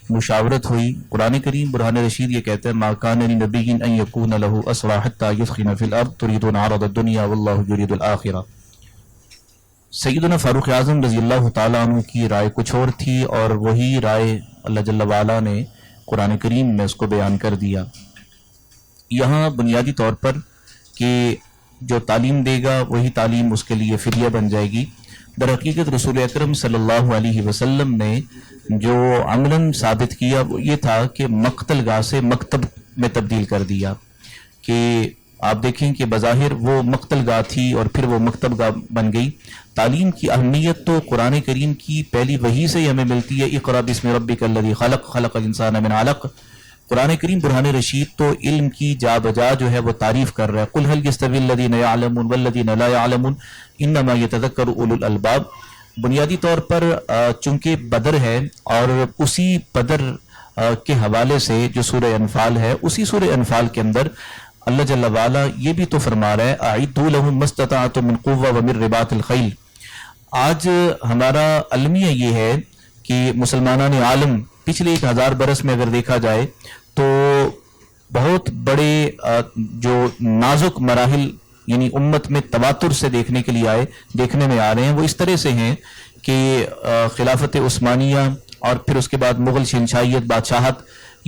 مشاورت ہوئی. قرآن کریم برہان رشید یہ کہتا ہے ما کان لنبی ان یکون له اسری حتی یثخن فی الارض تریدون عرض الدنیا واللہ یرید الآخرہ. سیدنا فاروق اعظم رضی اللہ تعالیٰ عنہ کی رائے کچھ اور تھی اور وہی رائے اللہ جل وعلا نے قرآن کریم میں اس کو بیان کر دیا. یہاں بنیادی طور پر کہ جو تعلیم دے گا وہی تعلیم اس کے لیے فدیہ بن جائے گی. در حقیقت رسول اکرم صلی اللہ علیہ وسلم نے جو عملاً ثابت کیا وہ یہ تھا کہ مقتل گاہ سے مکتب میں تبدیل کر دیا. کہ آپ دیکھیں کہ بظاہر وہ مقتل گاہ تھی اور پھر وہ مکتب گاہ بن گئی. تعلیم کی اہمیت تو قرآن کریم کی پہلی وحی سے ہی ہمیں ملتی ہے. اقرأ بسم ربک الذی خلق خلق الانسان من علق. قرآن کریم برہان رشید تو علم کی جا بجا جو ہے وہ تعریف کر رہا ہے. قل هل يستوي الذين يعلمون والذين لا يعلمون انما يتذكر اولو الالباب. بنیادی طور پر چونکہ بدر ہے اور اسی بدر کے حوالے سے جو سورہ انفال ہے، اسی سورہ انفال کے اندر اللہ جل وعلا یہ بھی تو فرما رہا ہے اعدوا لهم ما استطعتم من قوة ومن رباط الخیل. آج ہمارا المیہ یہ ہے کہ مسلمانان عالم پچھلے 1000 برس میں اگر دیکھا جائے تو بہت بڑے جو نازک مراحل یعنی امت میں تواتر سے دیکھنے کے لیے دیکھنے میں آ رہے ہیں، وہ اس طرح سے ہیں کہ خلافت عثمانیہ اور پھر اس کے بعد مغل شہنشاہیت بادشاہت،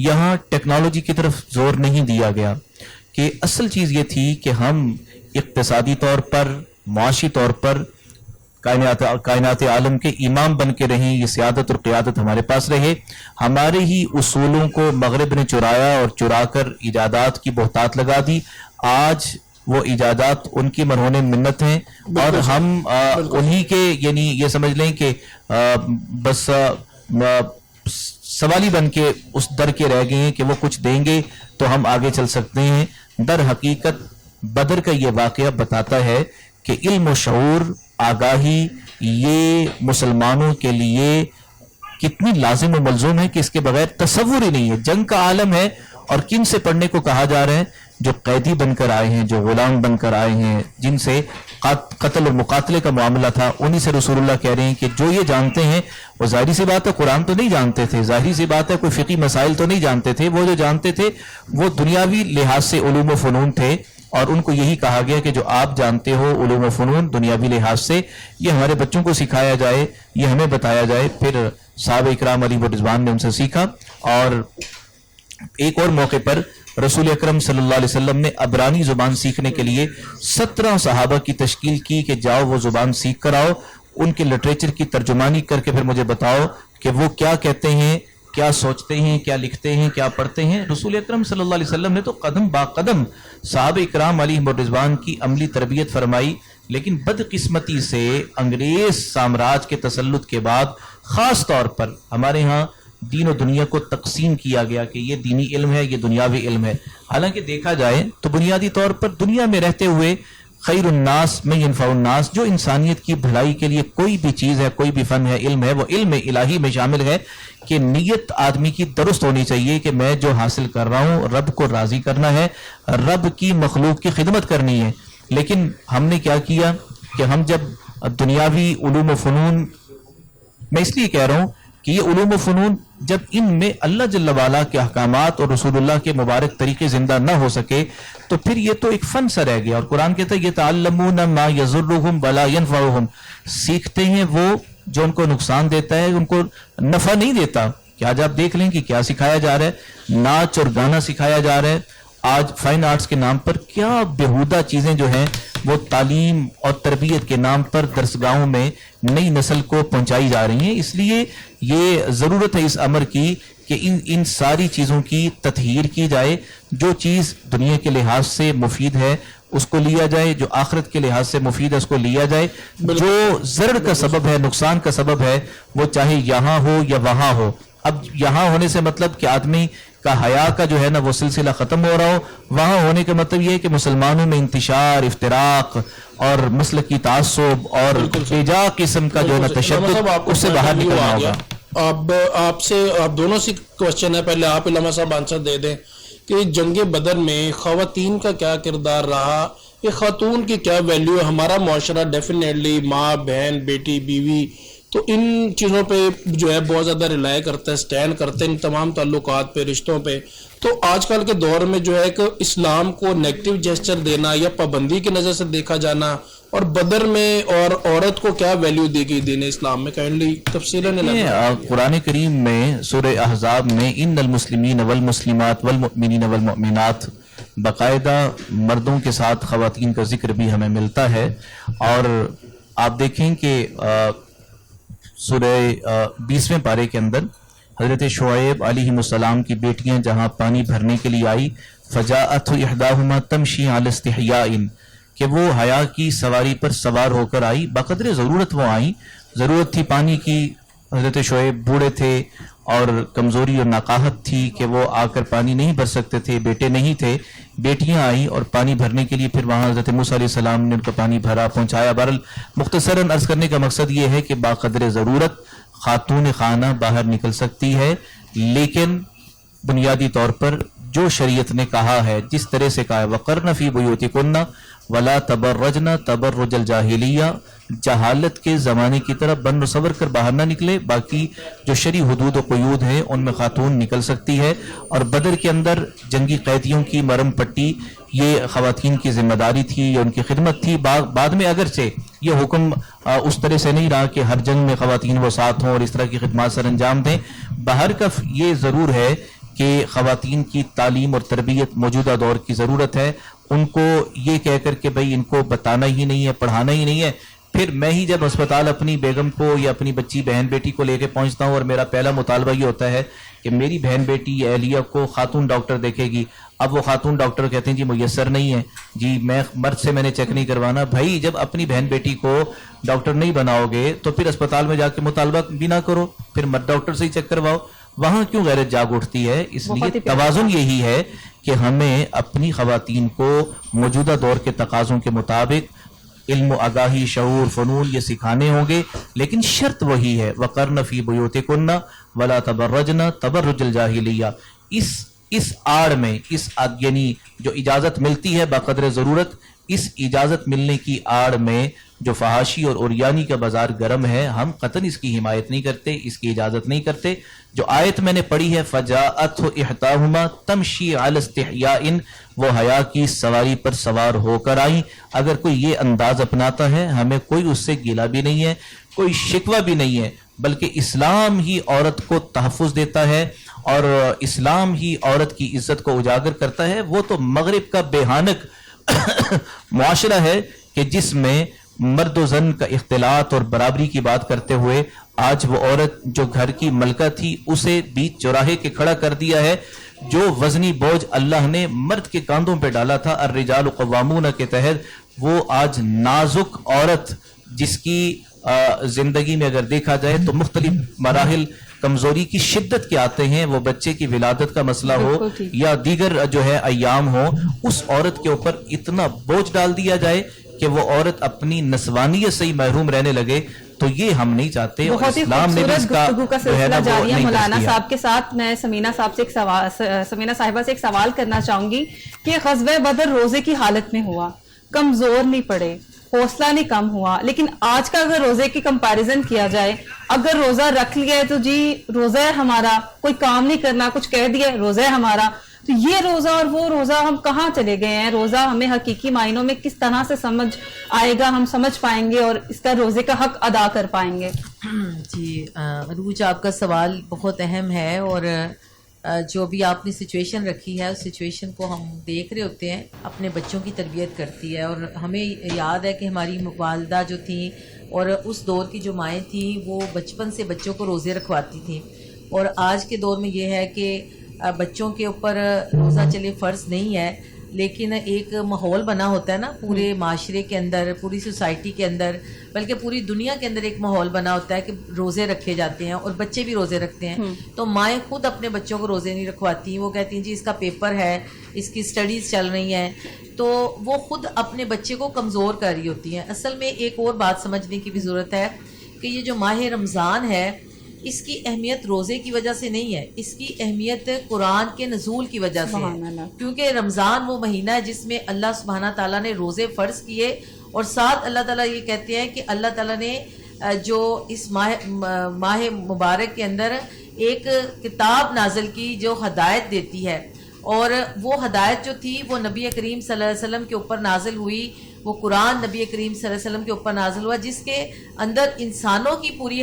یہاں ٹیکنالوجی کی طرف زور نہیں دیا گیا. کہ اصل چیز یہ تھی کہ ہم اقتصادی طور پر، معاشی طور پر کائنات عالم کے امام بن کے رہیں، یہ سیادت اور قیادت ہمارے پاس رہے. ہمارے ہی اصولوں کو مغرب نے چرایا اور چرا کر ایجادات کی بہتات لگا دی. آج وہ ایجادات ان کی مرہون منت ہیں اور ہم انہی کے یعنی یہ سمجھ لیں کہ بس سوالی بن کے اس در کے رہ گئے ہیں کہ وہ کچھ دیں گے تو ہم آگے چل سکتے ہیں. در حقیقت بدر کا یہ واقعہ بتاتا ہے کہ علم و شعور، آگاہی یہ مسلمانوں کے لیے کتنی لازم و ملزوم ہے کہ اس کے بغیر تصور ہی نہیں ہے. جنگ کا عالم ہے اور کن سے پڑھنے کو کہا جا رہا ہے؟ جو قیدی بن کر آئے ہیں، جو غلام بن کر آئے ہیں، جن سے قتل اور مقاتلے کا معاملہ تھا، انہی سے رسول اللہ کہہ رہے ہیں کہ جو یہ جانتے ہیں وہ ظاہری سی بات ہے قرآن تو نہیں جانتے تھے، ظاہری سی بات ہے کوئی فقہی مسائل تو نہیں جانتے تھے. وہ جو جانتے تھے وہ دنیاوی لحاظ سے علوم و فنون تھے اور ان کو یہی کہا گیا کہ جو آپ جانتے ہو علوم و فنون دنیاوی لحاظ سے، یہ ہمارے بچوں کو سکھایا جائے، یہ ہمیں بتایا جائے. پھر صحابہ اکرام علیہ رضوان نے ان سے سیکھا. اور ایک اور موقع پر رسول اکرم صلی اللہ علیہ وسلم نے عبرانی زبان سیکھنے کے لیے 17 صحابہ کی تشکیل کی کہ جاؤ وہ زبان سیکھ کر آؤ، ان کے لٹریچر کی ترجمانی کر کے پھر مجھے بتاؤ کہ وہ کیا کہتے ہیں، کیا سوچتے ہیں، کیا لکھتے ہیں، کیا پڑھتے ہیں. رسول اکرم صلی اللہ علیہ وسلم نے تو قدم با قدم صحابہ اکرام علیہم الرضوان کی عملی تربیت فرمائی. لیکن بدقسمتی سے انگریز سامراج کے تسلط کے بعد خاص طور پر ہمارے ہاں دین و دنیا کو تقسیم کیا گیا کہ یہ دینی علم ہے، یہ دنیاوی علم ہے. حالانکہ دیکھا جائے تو بنیادی طور پر دنیا میں رہتے ہوئے خیر الناس من ينفع الناس، جو انسانیت کی بھلائی کے لیے کوئی بھی چیز ہے، کوئی بھی فن ہے، علم ہے، وہ علم الہی میں شامل ہے کہ نیت آدمی کی درست ہونی چاہیے کہ میں جو حاصل کر رہا ہوں رب کو راضی کرنا ہے، رب کی مخلوق کی خدمت کرنی ہے. لیکن ہم نے کیا کیا کہ ہم جب دنیاوی علوم و فنون، میں اس لیے کہہ رہا ہوں کہ یہ علوم و فنون جب ان میں اللہ جل وعلا کے احکامات اور رسول اللہ کے مبارک طریقے زندہ نہ ہو سکے تو پھر یہ تو ایک فن سا رہ گیا. اور قرآن کہتا ہے یتعلمون ما یضرهم ولا ينفعهم، سیکھتے ہیں وہ جو ان کو نقصان دیتا ہے ان کو نفع نہیں دیتا. کہ آج آپ دیکھ لیں کہ کیا سکھایا جا رہا ہے, ناچ اور گانا سکھایا جا رہا ہے. آج فائن آرٹس کے نام پر کیا بےہودہ چیزیں جو ہیں وہ تعلیم اور تربیت کے نام پر درسگاہوں میں نئی نسل کو پہنچائی جا رہی ہیں. اس لیے یہ ضرورت ہے اس امر کی کہ ان ساری چیزوں کی تطہیر کی جائے. جو چیز دنیا کے لحاظ سے مفید ہے اس کو لیا جائے, جو آخرت کے لحاظ سے مفید ہے اس کو لیا جائے. جو ضرر کا سبب ہے, نقصان کا سبب ہے, وہ چاہے یہاں ہو یا وہاں ہو. اب یہاں ہونے سے مطلب کہ آدمی کا حیا کا جو ہے نا وہ سلسلہ ختم ہو رہا ہو. وہاں ہونے کا مطلب یہ ہے کہ مسلمانوں میں انتشار, افتراق اور مسلکی تعصب اور بےجا قسم کا جو ہے نا تشدد, اس سے باہر نکلنا ہوگا. اب آپ دونوں سے کوشچن ہے, پہلے آپ علامہ صاحب آنسر دے دیں کہ جنگ بدر میں خواتین کا کیا کردار رہا, یہ خاتون کی کیا ویلیو ہے. ہمارا معاشرہ ڈیفینیٹلی ماں, بہن, بیٹی, بیوی, تو ان چیزوں پہ جو ہے بہت زیادہ ریلائی کرتا ہے, سٹینڈ کرتے ہیں ان تمام تعلقات پہ, رشتوں پہ. تو آج کل کے دور میں جو ہے کہ اسلام کو نیگیٹو جیسچر دینا یا پابندی کی نظر سے دیکھا جانا, اور بدر میں اور عورت کو کیا ویلیو دی گئی دین اسلام میں, کائنڈلی تفصیلاً. قرآن کریم میں سورہ احزاب میں ان المسلمین والمسلمات والمؤمنین والمؤمنات باقاعدہ مردوں کے ساتھ خواتین کا ذکر بھی ہمیں ملتا ہے. اور آپ دیکھیں کہ سورہ 20ویں پارے کے اندر حضرت شعیب علیہ السلام کی بیٹیاں جہاں پانی بھرنے کے لیے آئی, فجاءت احداہما تمشی علی استحیاء, کہ وہ حیا کی سواری پر سوار ہو کر آئی. بقدر ضرورت وہ آئیں, ضرورت تھی پانی کی. حضرت شعیب بوڑھے تھے اور کمزوری اور ناقاہت تھی کہ وہ آ کر پانی نہیں بھر سکتے تھے, بیٹے نہیں تھے. بیٹیاں آئیں اور پانی بھرنے کے لیے پھر وہاں حضرت موسیٰ علیہ السلام نے ان کو پانی بھرا, پہنچایا. بہرحال مختصراً عرض کرنے کا مقصد یہ ہے کہ باقدر ضرورت خاتون خانہ باہر نکل سکتی ہے, لیکن بنیادی طور پر جو شریعت نے کہا ہے, جس طرح سے کہا ہے, وَقَرْنَ فِي بُيُوتِكُنَّ وَلَا تَبَرَّجْنَ تَبَرُّجَ الْجَاهِلِيَّةِ, جہالت کے زمانے کی طرف بن و صبر کر باہر نہ نکلے. باقی جو شرعی حدود و قیود ہیں ان میں خاتون نکل سکتی ہے. اور بدر کے اندر جنگی قیدیوں کی مرم پٹی یہ خواتین کی ذمہ داری تھی یا ان کی خدمت تھی. بعد میں اگرچہ یہ حکم اس طرح سے نہیں رہا کہ ہر جنگ میں خواتین وہ ساتھ ہوں اور اس طرح کی خدمات سر انجام دیں. بہرکف یہ ضرور ہے کہ خواتین کی تعلیم اور تربیت موجودہ دور کی ضرورت ہے. ان کو یہ کہہ کر کہ بھئی ان کو بتانا ہی نہیں ہے, پڑھانا ہی نہیں ہے. پھر میں ہی جب ہسپتال اپنی بیگم کو یا اپنی بچی بہن بیٹی کو لے کے پہنچتا ہوں اور میرا پہلا مطالبہ یہ ہوتا ہے کہ میری بہن بیٹی یا اہلیہ کو خاتون ڈاکٹر دیکھے گی. اب وہ خاتون ڈاکٹر کہتے ہیں جی میسر نہیں ہے, جی میں مرد سے میں نے چیک نہیں کروانا. بھائی جب اپنی بہن بیٹی کو ڈاکٹر نہیں بناؤ گے تو پھر اسپتال میں جا کے مطالبہ بھی نہ کرو, پھر مرد ڈاکٹر سے ہی چیک کرواؤ. وہاں کیوں غیرت جاگ اٹھتی ہے؟ اس لیے توازن یہی ہے کہ ہمیں اپنی خواتین کو موجودہ دور کے تقاضوں کے مطابق علم و آگاہی, شعور, فنون یہ سکھانے ہوں گے, لیکن شرط وہی ہے وَقَرْنَ فِي بُيُوتِكُنَّ وَلَا تَبَرَّجْنَ تَبَرُّجَ الْجَاهِلِيَّةِ. اس آڑ میں یعنی جو اجازت ملتی ہے بقدر ضرورت, اس اجازت ملنے کی آڑ میں جو فحاشی اور اوریانی کا بازار گرم ہے, ہم قطعاً اس کی حمایت نہیں کرتے, اس کی اجازت نہیں کرتے. جو آیت میں نے پڑھی ہے فجاءت احداہما تمشی علی استحیاء, وہ حیا کی سواری پر سوار ہو کر آئیں. اگر کوئی یہ انداز اپناتا ہے ہمیں کوئی اس سے گیلا بھی نہیں ہے, کوئی شکوہ بھی نہیں ہے, بلکہ اسلام ہی عورت کو تحفظ دیتا ہے اور اسلام ہی عورت کی عزت کو اجاگر کرتا ہے. وہ تو مغرب کا بےحانک معاشرہ ہے کہ جس میں مرد و زن کا اختلاط اور برابری کی بات کرتے ہوئے آج وہ عورت جو گھر کی ملکہ تھی اسے بیچ چوراہے کے کھڑا کر دیا ہے. جو وزنی بوجھ اللہ نے مرد کے کاندھوں پہ ڈالا تھا الرجال قوامون کے تحت, وہ آج نازک عورت جس کی زندگی میں اگر دیکھا جائے تو مختلف مراحل کمزوری کی شدت کے آتے ہیں, وہ بچے کی ولادت کا مسئلہ ہو یا دیگر جو ہے ایام ہو, اس عورت کے اوپر اتنا بوجھ ڈال دیا جائے کہ وہ عورت اپنی نسوانیت سے ہی محروم رہنے لگے. تو یہ ہم نہیں چاہتے. بہت ہی خوبصورت گفتگو کا سلسلہ جاری ہے مولانا صاحب کے ساتھ. میں سمینہ صاحبہ سے ایک سوال کرنا چاہوں گی کہ غزوہ بدر روزے کی حالت میں ہوا, کمزور نہیں پڑے, حوصلہ نہیں کم ہوا, لیکن آج کا اگر روزے کی کمپیریزن کیا جائے, اگر روزہ رکھ لیا ہے تو جی روزہ ہے ہمارا, کوئی کام نہیں کرنا, کچھ کہہ دیا روزہ ہے ہمارا, تو یہ روزہ اور وہ روزہ ہم کہاں چلے گئے ہیں؟ روزہ ہمیں حقیقی معنوں میں کس طرح سے سمجھ آئے گا، ہم سمجھ پائیں گے اور اس کا روزے کا حق ادا کر پائیں گے؟ جی عروج، آپ کا سوال بہت اہم ہے، اور جو بھی آپ نے سچویشن رکھی ہے اس سچویشن کو ہم دیکھ رہے ہوتے ہیں، اپنے بچوں کی تربیت کرتی ہے، اور ہمیں یاد ہے کہ ہماری والدہ جو تھیں اور اس دور کی جو مائیں تھیں وہ بچپن سے بچوں کو روزے رکھواتی تھیں، اور آج کے دور میں یہ ہے کہ بچوں کے اوپر روزہ چلے فرض نہیں ہے، لیکن ایک ماحول بنا ہوتا ہے نا پورے معاشرے کے اندر، پوری سوسائٹی کے اندر، بلکہ پوری دنیا کے اندر ایک ماحول بنا ہوتا ہے کہ روزے رکھے جاتے ہیں اور بچے بھی روزے رکھتے ہیں۔ تو مائیں خود اپنے بچوں کو روزے نہیں رکھواتی، وہ کہتی ہیں جی اس کا پیپر ہے، اس کی سٹڈیز چل رہی ہیں، تو وہ خود اپنے بچے کو کمزور کر رہی ہوتی ہیں۔ اصل میں ایک اور بات سمجھنے کی بھی ضرورت ہے کہ یہ جو ماہ رمضان ہے اس کی اہمیت روزے کی وجہ سے نہیں ہے، اس کی اہمیت قرآن کے نزول کی وجہ سے ہے، کیونکہ رمضان وہ مہینہ ہے جس میں اللہ سبحانہ تعالیٰ نے روزے فرض کیے، اور ساتھ اللہ تعالیٰ یہ کہتے ہیں کہ اللہ تعالیٰ نے جو اس ماہ مبارک کے اندر ایک کتاب نازل کی جو ہدایت دیتی ہے، اور وہ ہدایت جو تھی وہ نبی کریم صلی اللہ علیہ وسلم کے اوپر نازل ہوئی، وہ قرآن نبی کریم صلی اللہ علیہ وسلم کے اوپر نازل ہوا، جس کے اندر انسانوں کی پوری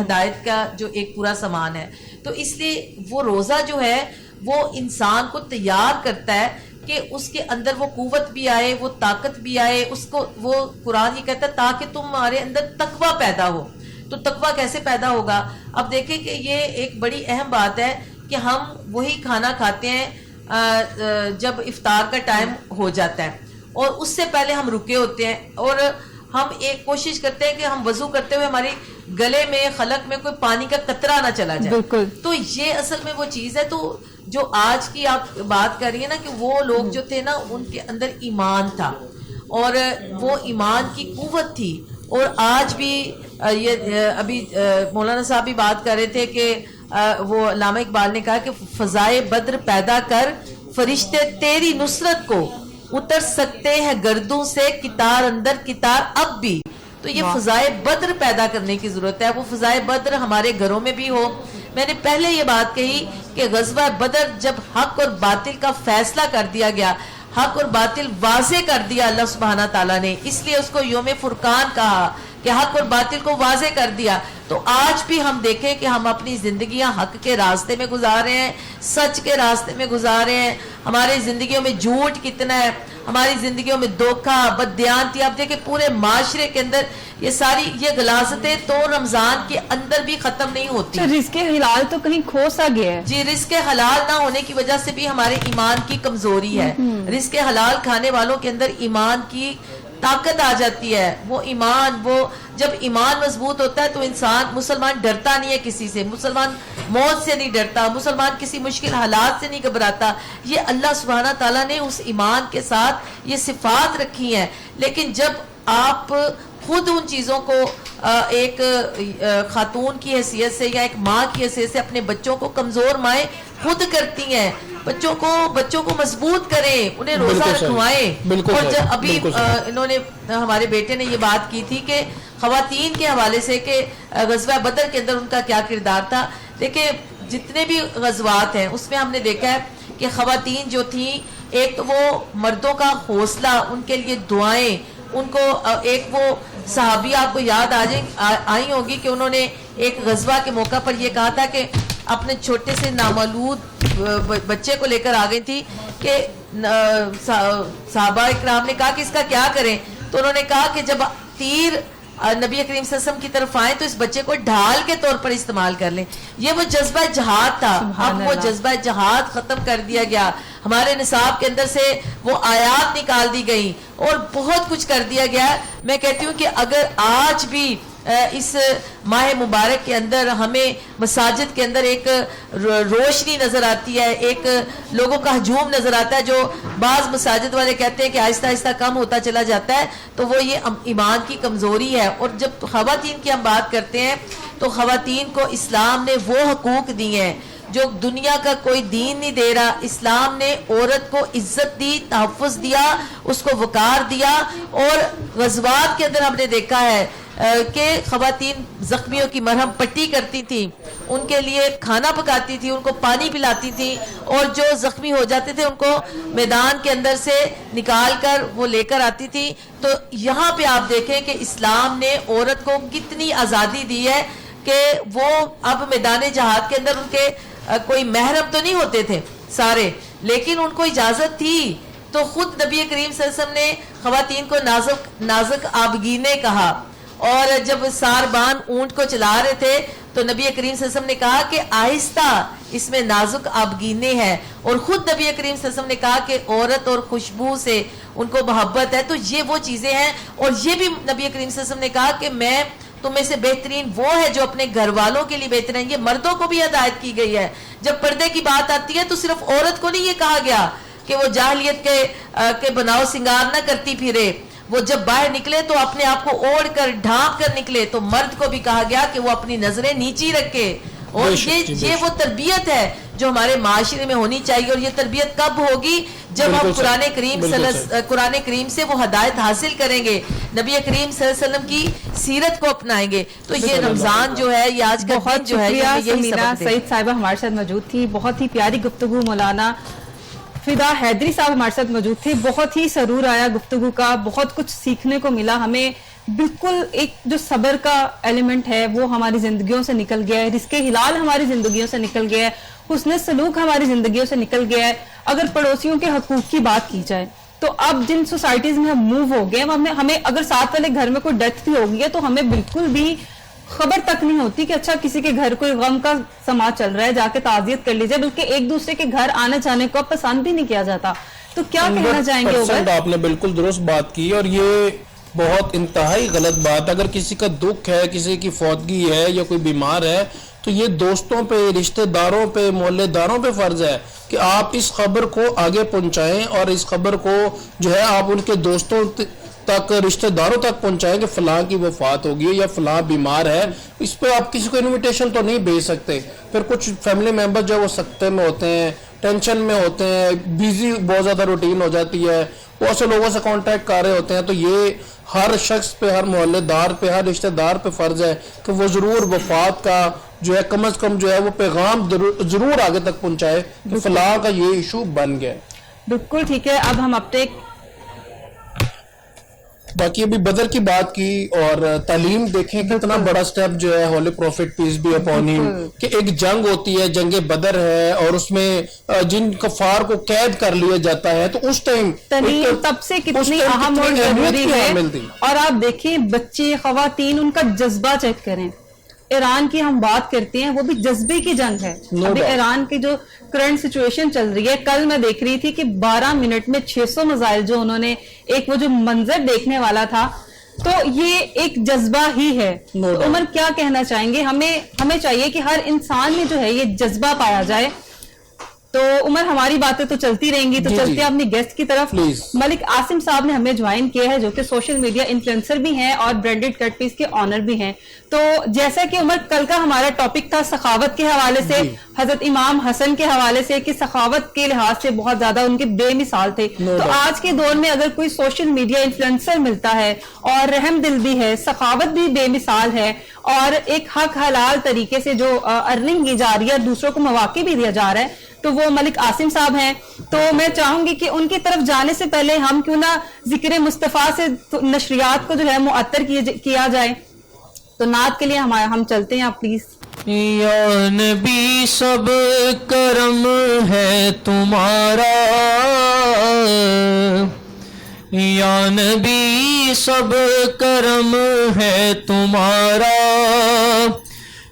ہدایت کا جو ایک پورا سامان ہے۔ تو اس لیے وہ روزہ جو ہے وہ انسان کو تیار کرتا ہے کہ اس کے اندر وہ قوت بھی آئے، وہ طاقت بھی آئے، اس کو وہ قرآن یہ کہتا ہے تاکہ تمہارے اندر تقویٰ پیدا ہو۔ تو تقویٰ کیسے پیدا ہوگا؟ اب دیکھیں کہ یہ ایک بڑی اہم بات ہے کہ ہم وہی کھانا کھاتے ہیں جب افطار کا ٹائم ہو جاتا ہے، اور اس سے پہلے ہم رکے ہوتے ہیں، اور ہم ایک کوشش کرتے ہیں کہ ہم وضو کرتے ہوئے ہماری گلے میں خلق میں کوئی پانی کا قطرہ نہ چلا جائے۔ بالکل، تو یہ اصل میں وہ چیز ہے۔ تو جو آج کی آپ بات کر رہی ہیں نا کہ وہ لوگ جو تھے نا ان کے اندر ایمان تھا اور وہ ایمان کی قوت تھی، اور آج بھی یہ ابھی مولانا صاحب بھی بات کر رہے تھے کہ وہ علامہ اقبال نے کہا کہ فضائے بدر پیدا کر فرشتے تیری نصرت کو، اتر سکتے ہیں گردوں سے کتار اندر کتار اب بھی۔ تو یہ فضائے بدر پیدا کرنے کی ضرورت ہے، وہ فضائے بدر ہمارے گھروں میں بھی ہو۔ میں نے پہلے یہ بات کہی کہ غزوہ بدر جب حق اور باطل کا فیصلہ کر دیا گیا، حق اور باطل واضح کر دیا اللہ سبحانہ تعالیٰ نے، اس لیے اس کو یوم فرقان کہا کہ حق اور باطل کو واضح کر دیا۔ تو آج بھی ہم دیکھیں کہ ہم اپنی زندگیاں حق کے راستے میں گزار رہے ہیں، سچ کے راستے میں گزار رہے ہیں۔ ہماری زندگیوں میں جھوٹ کتنا ہے، ہماری زندگیوں میں دھوکہ، بددیانتی، آپ دیکھیں پورے معاشرے کے اندر یہ ساری یہ غلاظتیں تو رمضان کے اندر بھی ختم نہیں ہوتی۔ رزق حلال تو کہیں کھو سا گیا ہے۔ جی، رزق حلال نہ ہونے کی وجہ سے بھی ہمارے ایمان کی کمزوری ہے۔ رزق حلال کھانے والوں کے اندر ایمان کی طاقت آ جاتی ہے، وہ ایمان، وہ جب ایمان مضبوط ہوتا ہے تو مسلمان ڈرتا نہیں ہے کسی سے، مسلمان موت سے نہیں ڈرتا، مسلمان کسی مشکل حالات سے نہیں گھبراتا۔ یہ اللہ سبحانہ تعالیٰ نے اس ایمان کے ساتھ یہ صفات رکھی ہیں۔ لیکن جب آپ خود ان چیزوں کو ایک خاتون کی حیثیت سے یا ایک ماں کی حیثیت سے اپنے بچوں کو، کمزور مائیں خود کرتی ہیں، بچوں کو مضبوط کریں، انہیں روزہ رکھوائیں۔ اور جب ابھی انہوں نے، ہمارے بیٹے نے یہ بات کی تھی کہ خواتین کے حوالے سے کہ غزوہ بدر کے اندر ان کا کیا کردار تھا۔ دیکھیں جتنے بھی غزوات ہیں اس میں ہم نے دیکھا ہے کہ خواتین جو تھیں، ایک تو وہ مردوں کا حوصلہ، ان کے لیے دعائیں، ان کو ایک وہ صحابی آپ کو یاد آئی ہوگی کہ انہوں نے ایک غزوہ کے موقع پر یہ کہا تھا کہ اپنے چھوٹے سے نامولود بچے کو لے کر آ گئی تھی کہ صحابہ اکرام نے کہا کہ اس کا کیا کریں، تو انہوں نے کہا کہ جب تیر نبی کریم صلی اللہ علیہ وسلم کی طرف آئے تو اس بچے کو ڈھال کے طور پر استعمال کر لیں۔ یہ وہ جذبہ جہاد تھا۔ اب وہ جذبہ جہاد ختم کر دیا گیا، ہمارے نصاب کے اندر سے وہ آیات نکال دی گئی اور بہت کچھ کر دیا گیا۔ میں کہتی ہوں کہ اگر آج بھی اس ماہ مبارک کے اندر ہمیں مساجد کے اندر ایک روشنی نظر آتی ہے، ایک لوگوں کا ہجوم نظر آتا ہے، جو بعض مساجد والے کہتے ہیں کہ آہستہ آہستہ کم ہوتا چلا جاتا ہے، تو وہ یہ ایمان کی کمزوری ہے۔ اور جب خواتین کی ہم بات کرتے ہیں تو خواتین کو اسلام نے وہ حقوق دیے ہیں جو دنیا کا کوئی دین نہیں دے رہا۔ اسلام نے عورت کو عزت دی، تحفظ دیا، اس کو وقار دیا۔ اور غزوات کے اندر ہم نے دیکھا ہے کہ خواتین زخمیوں کی مرہم پٹی کرتی تھیں، ان کے لیے کھانا پکاتی تھی, ان کو پانی پلاتی تھی, اور جو زخمی ہو جاتے تھے ان کو میدان کے اندر سے نکال کر وہ لے کر آتی تھی. تو یہاں پہ آپ دیکھیں کہ اسلام نے عورت کو کتنی آزادی دی ہے کہ وہ اب میدان جہاد کے اندر ان کے کوئی محرم تو نہیں ہوتے تھے سارے, لیکن ان کو اجازت تھی. تو خود نبی کریم صلی اللہ علیہ وسلم نے خواتین کو نازک آبگینے کہا, اور جب ساربان اونٹ کو چلا رہے تھے تو نبی کریم صلی اللہ علیہ وسلم نے کہا کہ آہستہ, اس میں نازک آبگینے ہے. اور خود نبی کریم صلی اللہ علیہ وسلم نے کہا کہ عورت اور خوشبو سے ان کو محبت ہے. تو یہ وہ چیزیں ہیں, اور یہ بھی نبی کریم صلی اللہ علیہ وسلم نے کہا کہ میں تم میں سے بہترین وہ ہے جو اپنے گھر والوں کے لیے بہتر ہیں. یہ مردوں کو بھی ہدایت کی گئی ہے. جب پردے کی بات آتی ہے تو صرف عورت کو نہیں یہ کہا گیا کہ وہ جاہلیت کے بناؤ سنگار نہ کرتی پھرے, وہ جب باہر نکلے تو اپنے آپ کو اوڑھ کر ڈھانپ کر نکلے. تو مرد کو بھی کہا گیا کہ وہ اپنی نظریں نیچی رکھے. اور یہ وہ تربیت ہے جو ہمارے معاشرے میں ہونی چاہیے. اور یہ تربیت کب ہوگی؟ جب ہم قرآن کریم سے وہ ہدایت حاصل کریں گے, نبی کریم صلی اللہ علیہ وسلم کی سیرت کو اپنائیں گے. تو یہ رمضان جو ہے, یہ آج کا دن جو ہے, یہی سبق دے. سعید صاحبہ ہمارے ساتھ موجود تھی, بہت ہی پیاری گفتگو. مولانا فدا حیدری صاحب ہمارے ساتھ موجود تھے, بہت ہی سرور آیا گفتگو کا, بہت کچھ سیکھنے کو ملا ہمیں. بالکل ایک جو صبر کا ایلیمنٹ ہے وہ ہماری زندگیوں سے نکل گیا ہے, رزق حلال ہماری زندگیوں سے نکل گیا ہے, حسن سلوک ہماری زندگیوں سے نکل گیا ہے. اگر پڑوسیوں کے حقوق کی بات کی جائے تو اب جن سوسائٹیز میں ہم موو ہو گئے, ہمیں اگر ساتھ والے گھر میں کوئی ڈیتھ بھی ہوگی ہے تو ہمیں بالکل بھی خبر تک نہیں ہوتی کہ اچھا کسی کے گھر کوئی غم کا سما چل رہا ہے, جا کے تعزیت کر لیجئے, بلکہ ایک دوسرے کے گھر آنے جانے کو پسند بھی نہیں کیا جاتا. تو کیا کہنا چاہیں گے؟ آپ نے بالکل درست بات کی, اور یہ بہت انتہائی غلط بات. اگر کسی کا دکھ ہے, کسی کی فوتگی ہے یا کوئی بیمار ہے, تو یہ دوستوں پہ, رشتہ داروں پہ, محلے داروں پہ فرض ہے کہ آپ اس خبر کو آگے پہنچائیں, اور اس خبر کو جو ہے آپ ان کے دوستوں تک, رشتہ داروں تک پہنچائیں کہ فلاں کی وفات ہوگی یا فلاں بیمار ہے. اس پہ آپ کسی کو انویٹیشن تو نہیں بھیج سکتے. پھر کچھ فیملی ممبر جو وہ سکتے میں ہوتے ہیں, ٹینشن میں ہوتے ہیں, بیزی بہت زیادہ روٹین ہو جاتی ہے, بہت سے لوگوں سے کانٹیکٹ کر رہے ہوتے ہیں. تو یہ ہر شخص پہ, ہر محلے دار پہ, ہر رشتہ دار پہ فرض ہے کہ وہ ضرور وفات کا جو ہے کم از کم جو ہے وہ پیغام ضرور آگے تک پہنچائے کہ فلاں کا یہ ایشو بن گیا. بالکل ٹھیک ہے. اب ہم اپنے باقی ابھی بدر کی بات کی, اور تعلیم دیکھیں کتنا بڑا سٹیپ جو ہے holy prophet peace be upon him, کہ ایک جنگ ہوتی ہے, جنگ بدر ہے, اور اس میں جن کفار کو قید کر لیا جاتا ہے, تو اس ٹائم تعلیم تب سے کتنی اہم اور ضروری ہے. اور آپ دیکھیں بچے, خواتین, ان کا جذبہ چیک کریں. ایران کی ہم بات کرتے ہیں, وہ بھی جذبے کی جنگ ہے. ابھی ایران کی جو کرنٹ سچویشن چل رہی ہے, کل میں دیکھ رہی تھی کہ 12 منٹ میں 600 میزائل جو انہوں نے, ایک وہ جو منظر دیکھنے والا تھا, تو یہ ایک جذبہ ہی ہے. عمر کیا کہنا چاہیں گے؟ ہمیں چاہیے کہ ہر انسان میں جو ہے یہ جذبہ پایا جائے. تو عمر ہماری باتیں تو چلتی رہیں گی, تو چلتے ہیں اپنی گیسٹ کی طرف. ملک عاصم صاحب نے ہمیں جوائن کیا ہے, جو کہ سوشل میڈیا انفلوئنسر بھی ہیں اور برانڈڈ کٹ پیس کے آنر بھی ہیں. تو جیسا کہ عمر کل کا ہمارا ٹاپک تھا سخاوت کے حوالے سے, حضرت امام حسن کے حوالے سے, کہ سخاوت کے لحاظ سے بہت زیادہ ان کے بے مثال تھے. تو آج کے دور میں اگر کوئی سوشل میڈیا انفلوئنسر ملتا ہے اور رحم دل بھی ہے, سخاوت بھی بے مثال ہے, اور ایک حق حلال طریقے سے جو ارننگ کی جا رہی ہے, دوسروں کو مواقع بھی دیا جا رہا ہے, تو وہ ملک عاصم صاحب ہیں. تو میں چاہوں گی کہ ان کی طرف جانے سے پہلے ہم کیوں نہ ذکر مصطفیٰ سے نشریات کو جو ہے معطر کیا جائے. تو نعت کے لیے ہم چلتے ہیں, آپ پلیز. یا نبی سب کرم ہے تمہارا, یا نبی سب کرم ہے تمہارا,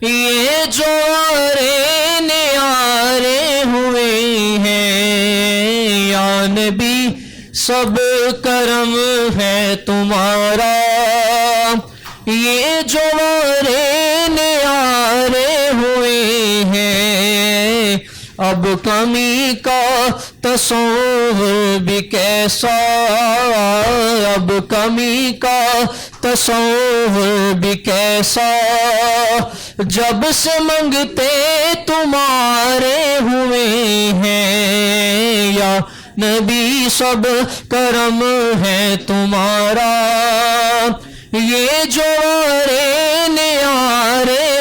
یہ جو آرے نیارے ہوئے ہیں, یا نبی سب کرم ہے تمہارا, یہ جو آرے نیارے ہوئے ہیں. اب کمی کا تصور بھی کیسا, اب کمی کا تصور بھی کیسا, جب سے منگتے تمہارے ہوئے ہیں. یا نبی سب کرم ہے تمہارا, یہ جو آرے نیارے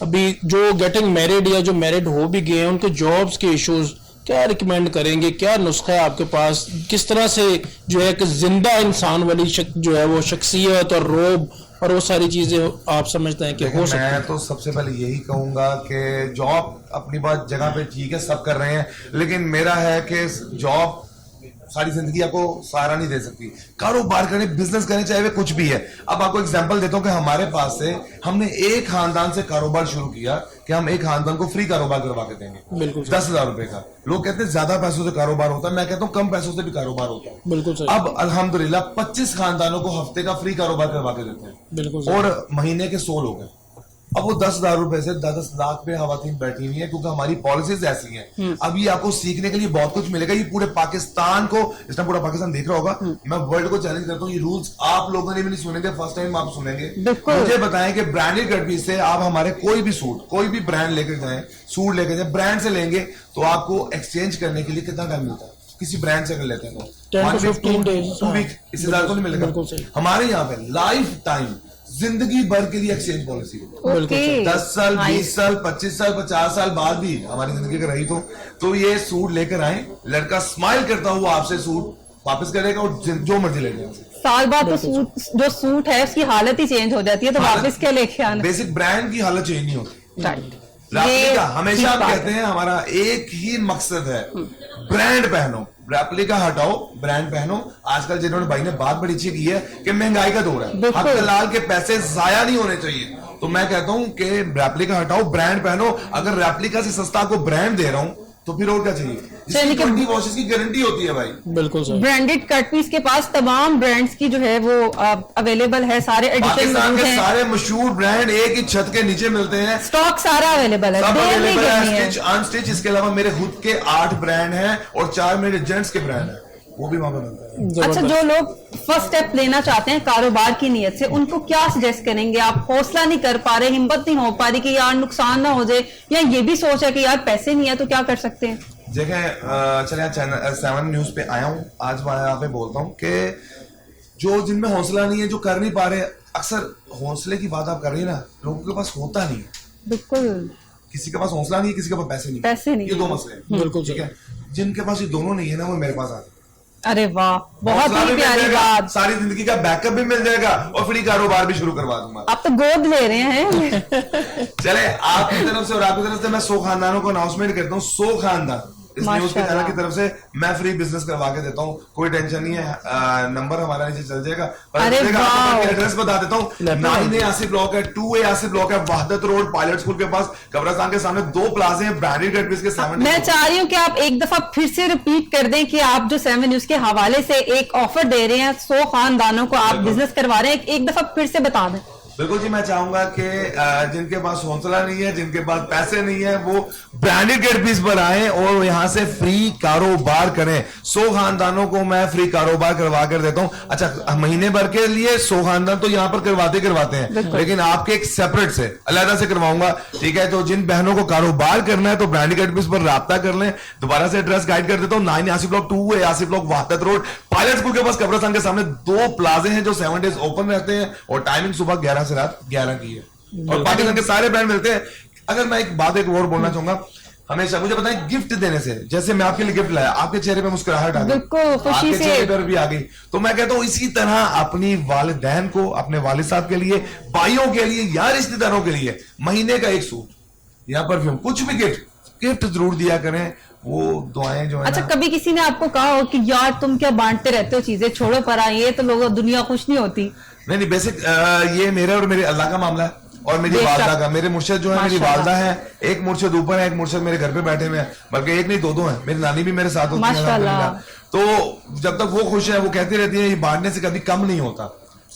ابھی جو گیٹنگ میریڈ یا جو میرڈ ہو بھی گئے ہیں ان کے جابس کے ایشوز کیا ریکمینڈ کریں گے؟ کیا نسخہ ہے آپ کے پاس؟ کس طرح سے جو ہے کہ زندہ انسان والی جو ہے وہ شخصیت اور روب اور وہ ساری چیزیں آپ سمجھتے ہیں کہ ہو سکتی ہیں؟ میں تو سب سے پہلے یہی کہوں گا کہ جاب اپنی بات جگہ پہ ٹھیک ہے، سب کر رہے ہیں، لیکن میرا ہے کہ جاب ساری زندگی آپ کو سہارا نہیں دے سکتی. کاروبار کریں، بزنس کریں، چاہے وہ کچھ بھی ہے. اب آپ کو ایگزامپل دیتا ہوں کہ ہمارے پاس سے ہم نے ایک خاندان سے کاروبار شروع کیا کہ ہم ایک خاندان کو فری کاروبار کروا کے دیں گے، بالکل 10,000 روپے کا. لوگ کہتے ہیں زیادہ پیسوں سے کاروبار ہوتا ہے، میں کہتا ہوں کم پیسوں سے بھی کاروبار ہوتا ہے. بالکل صحیح. اب الحمدللہ 25 خاندانوں کو ہفتے کا فری کاروبار کروا کے دیتے ہیں، بالکل. اور مہینے کے 100 لوگ ہیں. اب وہ 10,000 روپے سے 10 لاکھ پہ خواتین بیٹھی ہوئی ہیں کیونکہ ہماری پالیسیز ایسی ہیں. اب یہ آپ کو سیکھنے کے لیے بہت کچھ ملے گا. یہ پورے پاکستان کو، اس میں پورا پاکستان دیکھ رہا ہوگا. میں ورلڈ کو چیلنج کرتا ہوں، یہ رولز آپ لوگوں نے بھی نہیں سنے گے، فرسٹ ٹائم آپ سنیں گے. مجھے بتائیں کہ برانڈیڈ کٹ پیس سے آپ ہمارے کوئی بھی سوٹ، کوئی بھی برانڈ لے کے جائیں، سوٹ لے کے جائیں، برانڈ سے لیں گے تو آپ کو ایکسچینج کرنے کے لیے کتنا ٹائم ملتا ہے؟ کسی برانڈ سے اگر لیتے ہیں تو 10 to 15 days، 2 ویک، اس سے زیادہ تو نہیں ملے گا. ہمارے یہاں پہ لائف ٹائم زندگی بھر کے لیے ایکسچینج پالیسی ہے. 10 سال 20 سال 25 سال 50 سال بعد بھی ہماری زندگی کا رہی تو یہ سوٹ لے کر آئیں، لڑکا اسمائل کرتا ہوا آپ سے سوٹ واپس کرے گا اور جو مرضی لے جائے. سال بعد تو جو سوٹ ہے اس کی حالت ہی چینج ہو جاتی ہے تو واپس کیا لے کے آنا. بیسک برانڈ کی حالت چینج نہیں ہوتی. رائٹ. ہمیشہ ہم کہتے ہیں ہمارا ایک ہی مقصد ہے، برانڈ پہنو، ریپلیکا ہٹاؤ، برانڈ پہنو. آج کل جنہوں نے بھائی نے بات بڑی اچھی کی ہے کہ مہنگائی کا دور ہے، حق حلال کے پیسے ضائع نہیں ہونے چاہیے. تو میں کہتا ہوں کہ ریپلیکا ہٹاؤ، برانڈ پہنو. اگر ریپلیکا سے سستا آپ کو برانڈ دے رہا ہوں تو پھر اور کیا چاہیے؟ جس کی 20 واشز کی گارنٹی ہوتی ہے بھائی. بالکل. برانڈیڈ کٹ پیس کے پاس تمام برانڈز کی جو ہے وہ اویلیبل ہے، سارے ایڈیشن پاکستان کے سارے مشہور برانڈ ایک ہی چھت کے نیچے ملتے ہیں، اسٹاک سارا اویلیبل ہے، سب دیر نہیں اویلیبل کرنی ہے، ہے. سٹچ ان سٹچ. اس کے علاوہ میرے خود کے 8 برانڈ ہیں اور 4 میرے جینٹس کے برانڈ ہیں، وہ بھی وہاں پہ ملتا ہے. اچھا، جو لوگ فرسٹ اسٹیپ لینا چاہتے ہیں کاروبار کی نیت سے، ان کو کیا سجیسٹ کریں گے آپ؟ حوصلہ نہیں کر پا رہے، ہمت نہیں ہو پا رہی کہ یار نقصان نہ ہو جائے، یا یہ بھی سوچ ہے کہ یار پیسے نہیں ہے تو کیا کر سکتے ہیں؟ دیکھیں، چلیں 7 نیوز پہ آیا ہوں، آج میں یہاں پہ بولتا ہوں کہ جو جن میں حوصلہ نہیں ہے، جو کر نہیں پا رہے، اکثر حوصلے کی بات آپ کر رہی ہیں نا، لوگوں کے پاس ہوتا نہیں ہے. بالکل. کسی کے پاس حوصلہ نہیں ہے، کسی کے پاس پیسے نہیں. یہ 2 مسئلے ہیں. بالکل ٹھیک ہے. جن کے پاس یہ دونوں نہیں ہے نا، وہ میرے پاس آتے. ارے واہ، بہت ہی پیاری بات. ساری زندگی کا بیک اپ بھی مل جائے گا اور فری کاروبار بھی شروع کروا دوں گا. آپ تو گود لے رہے ہیں. چلے آپ کی طرف سے اور آپ کی طرف سے میں 100 خاندانوں کو اناؤنسمنٹ کرتا ہوں. 100 خاندان اس نیوز کے چینل کی طرف سے میں فری بزنس کروا کے دیتا ہوں. کوئی ٹینشن نہیں ہے، نمبر ہمارا نیچے چل جائے گا. ایڈریس بتا دیتا ہوں، 9A آصف بلاک ہے، 2A آصف بلاک ہے، وحدت روڈ پائلٹ اسکول کے پاس، قبرستان کے سامنے 2 پلازے ہیں برانڈیڈ کٹ پیس کے. میں چاہ رہی ہوں کہ آپ ایک دفعہ پھر سے ریپیٹ کر دیں کہ آپ جو 7 نیوز کے حوالے سے ایک آفر دے رہے ہیں، 100 خاندانوں کو آپ بزنس کروا رہے ہیں، ایک دفعہ پھر سے بتا دیں. بالکل جی، میں چاہوں گا کہ جن کے پاس حوصلہ نہیں ہے، جن کے پاس پیسے نہیں ہے، وہ برانڈیڈ کٹ پیس پر آئیں اور یہاں سے فری کاروبار کریں. 100 خاندانوں کو میں فری کاروبار کروا کر دیتا ہوں. اچھا، مہینے بھر کے لیے 100 خاندان تو یہاں پر کرواتے ہیں، لیکن آپ کے ایک سیپریٹ سے علیحدہ سے کرواؤں گا. ٹھیک ہے، تو جن بہنوں کو کاروبار کرنا ہے تو برانڈیڈ کٹ پیس پر رابطہ کر لیں. دوبارہ سے ایڈریس گائیڈ کر دیتا ہوں، 9A Asif block, 2A Asif block, وحدت روڈ پائلٹ اسکول کے پاس، قبرستان کے سامنے 2 پلازے ہیں جو 7 days اوپن رہتے ہیں اور ٹائمنگ صبح 11 سے رات 11 کی ہے. اور پاکستان کے سارے برانڈ ملتے ہیں. اگر میں ایک اور بولنا چاہوں گا، ہمیشہ مجھے بتائیں گفٹ دینے سے، جیسے میں آپ کے لیے گفٹ لایا، آپ کے چہرے پہ مسکراہٹ آ گئی، آپ کے چہرے پر بھی آ گئی، تو میں کہتا ہوں اسی طرح اپنی والدین کو، اپنے والد صاحب کے لیے، بھائیوں کے لیے یا رشتے داروں کے لیے مہینے کا 1 سوٹ یا پرفیوم، کچھ بھی گفٹ ضرور دیا کریں. وہ دعائیں جو ہے. اچھا، کبھی کسی نے آپ کو کہا ہو کہ یار تم کیا بانٹتے رہتے ہو چیزیں، چھوڑو پر آئیے تو لوگوں دنیا خوش نہیں ہوتی؟ نہیں، بیسک یہ میرے اور میرے اللہ کا معاملہ ہے اور میری والدہ کا. میرے مرشد جو ہے، میری والدہ ہے، ایک مرشد اوپر ہے، ایک مرشد میرے گھر پہ بیٹھے ہوئے ہیں، بلکہ ایک نہیں 2 ہیں. میری نانی بھی میرے ساتھ ہوتی ہے. تو جب تک وہ خوش ہے، وہ کہتی رہتی ہے یہ بانٹنے سے کبھی کم نہیں ہوتا.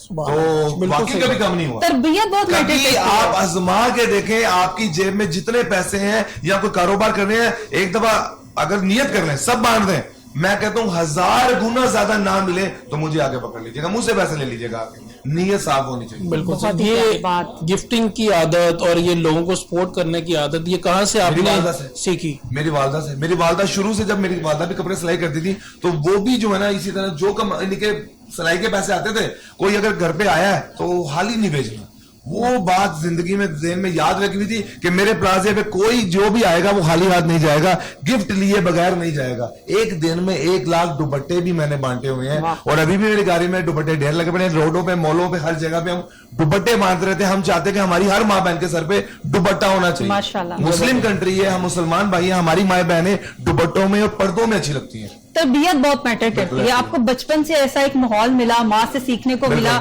تو واقعی کبھی کم نہیں ہوا. تربیت بہت کبھی آپ آزما کے دیکھیں، آپ کی جیب میں جتنے پیسے ہیں یا کوئی کاروبار کر رہے ہیں، ایک دفعہ اگر نیت کر لیں، سب بانٹ دیں. میں کہتا ہوں 1000 گنا زیادہ نہ ملے تو مجھے آگے پکڑ لیجیے گا، مجھ سے پیسے لے لیجیے گا. نیت صاف ہونی چاہیے. بالکل. یہ گفٹنگ کی عادت اور یہ لوگوں کو سپورٹ کرنے کی عادت، یہ کہاں سے آپ نے سیکھی؟ میری والدہ سے. میری والدہ شروع سے، جب میری والدہ بھی کپڑے سلائی کرتی تھی تو وہ بھی جو ہے نا اسی طرح، جو کم ان کے سلائی کے پیسے آتے تھے، کوئی اگر گھر پہ آیا ہے تو حال ہی نہیں بھیجنا، وہ بات زندگی میں ذہن میں یاد رکھی ہوئی تھی کہ میرے پلازے پہ کوئی جو بھی آئے گا وہ خالی ہاتھ نہیں جائے گا, گفٹ لیے بغیر نہیں جائے گا. ایک دن میں 1 لاکھ دوپٹے بھی میں نے بانٹے ہوئے ہیں, اور ابھی بھی میری گاڑی میں دوپٹے ڈھیر لگے پڑے ہیں. روڈوں پہ, مالوں پہ, ہر جگہ پہ ہم دوپٹے بانٹ رہے تھے. ہم چاہتے کہ ہماری ہر ماں بہن کے سر پہ دوپٹہ ہونا چاہیے. ماشاءاللہ. مسلم کنٹری ہے, ہم مسلمان بھائی ہیں, ہماری مائیں بہنیں دوپٹوں میں اور پردوں میں اچھی لگتی ہیں. تربیت بہت میٹر کرتی ہے. آپ کو بچپن سے ایسا ایک ماحول ملا, ماں سے سیکھنے کو ملا,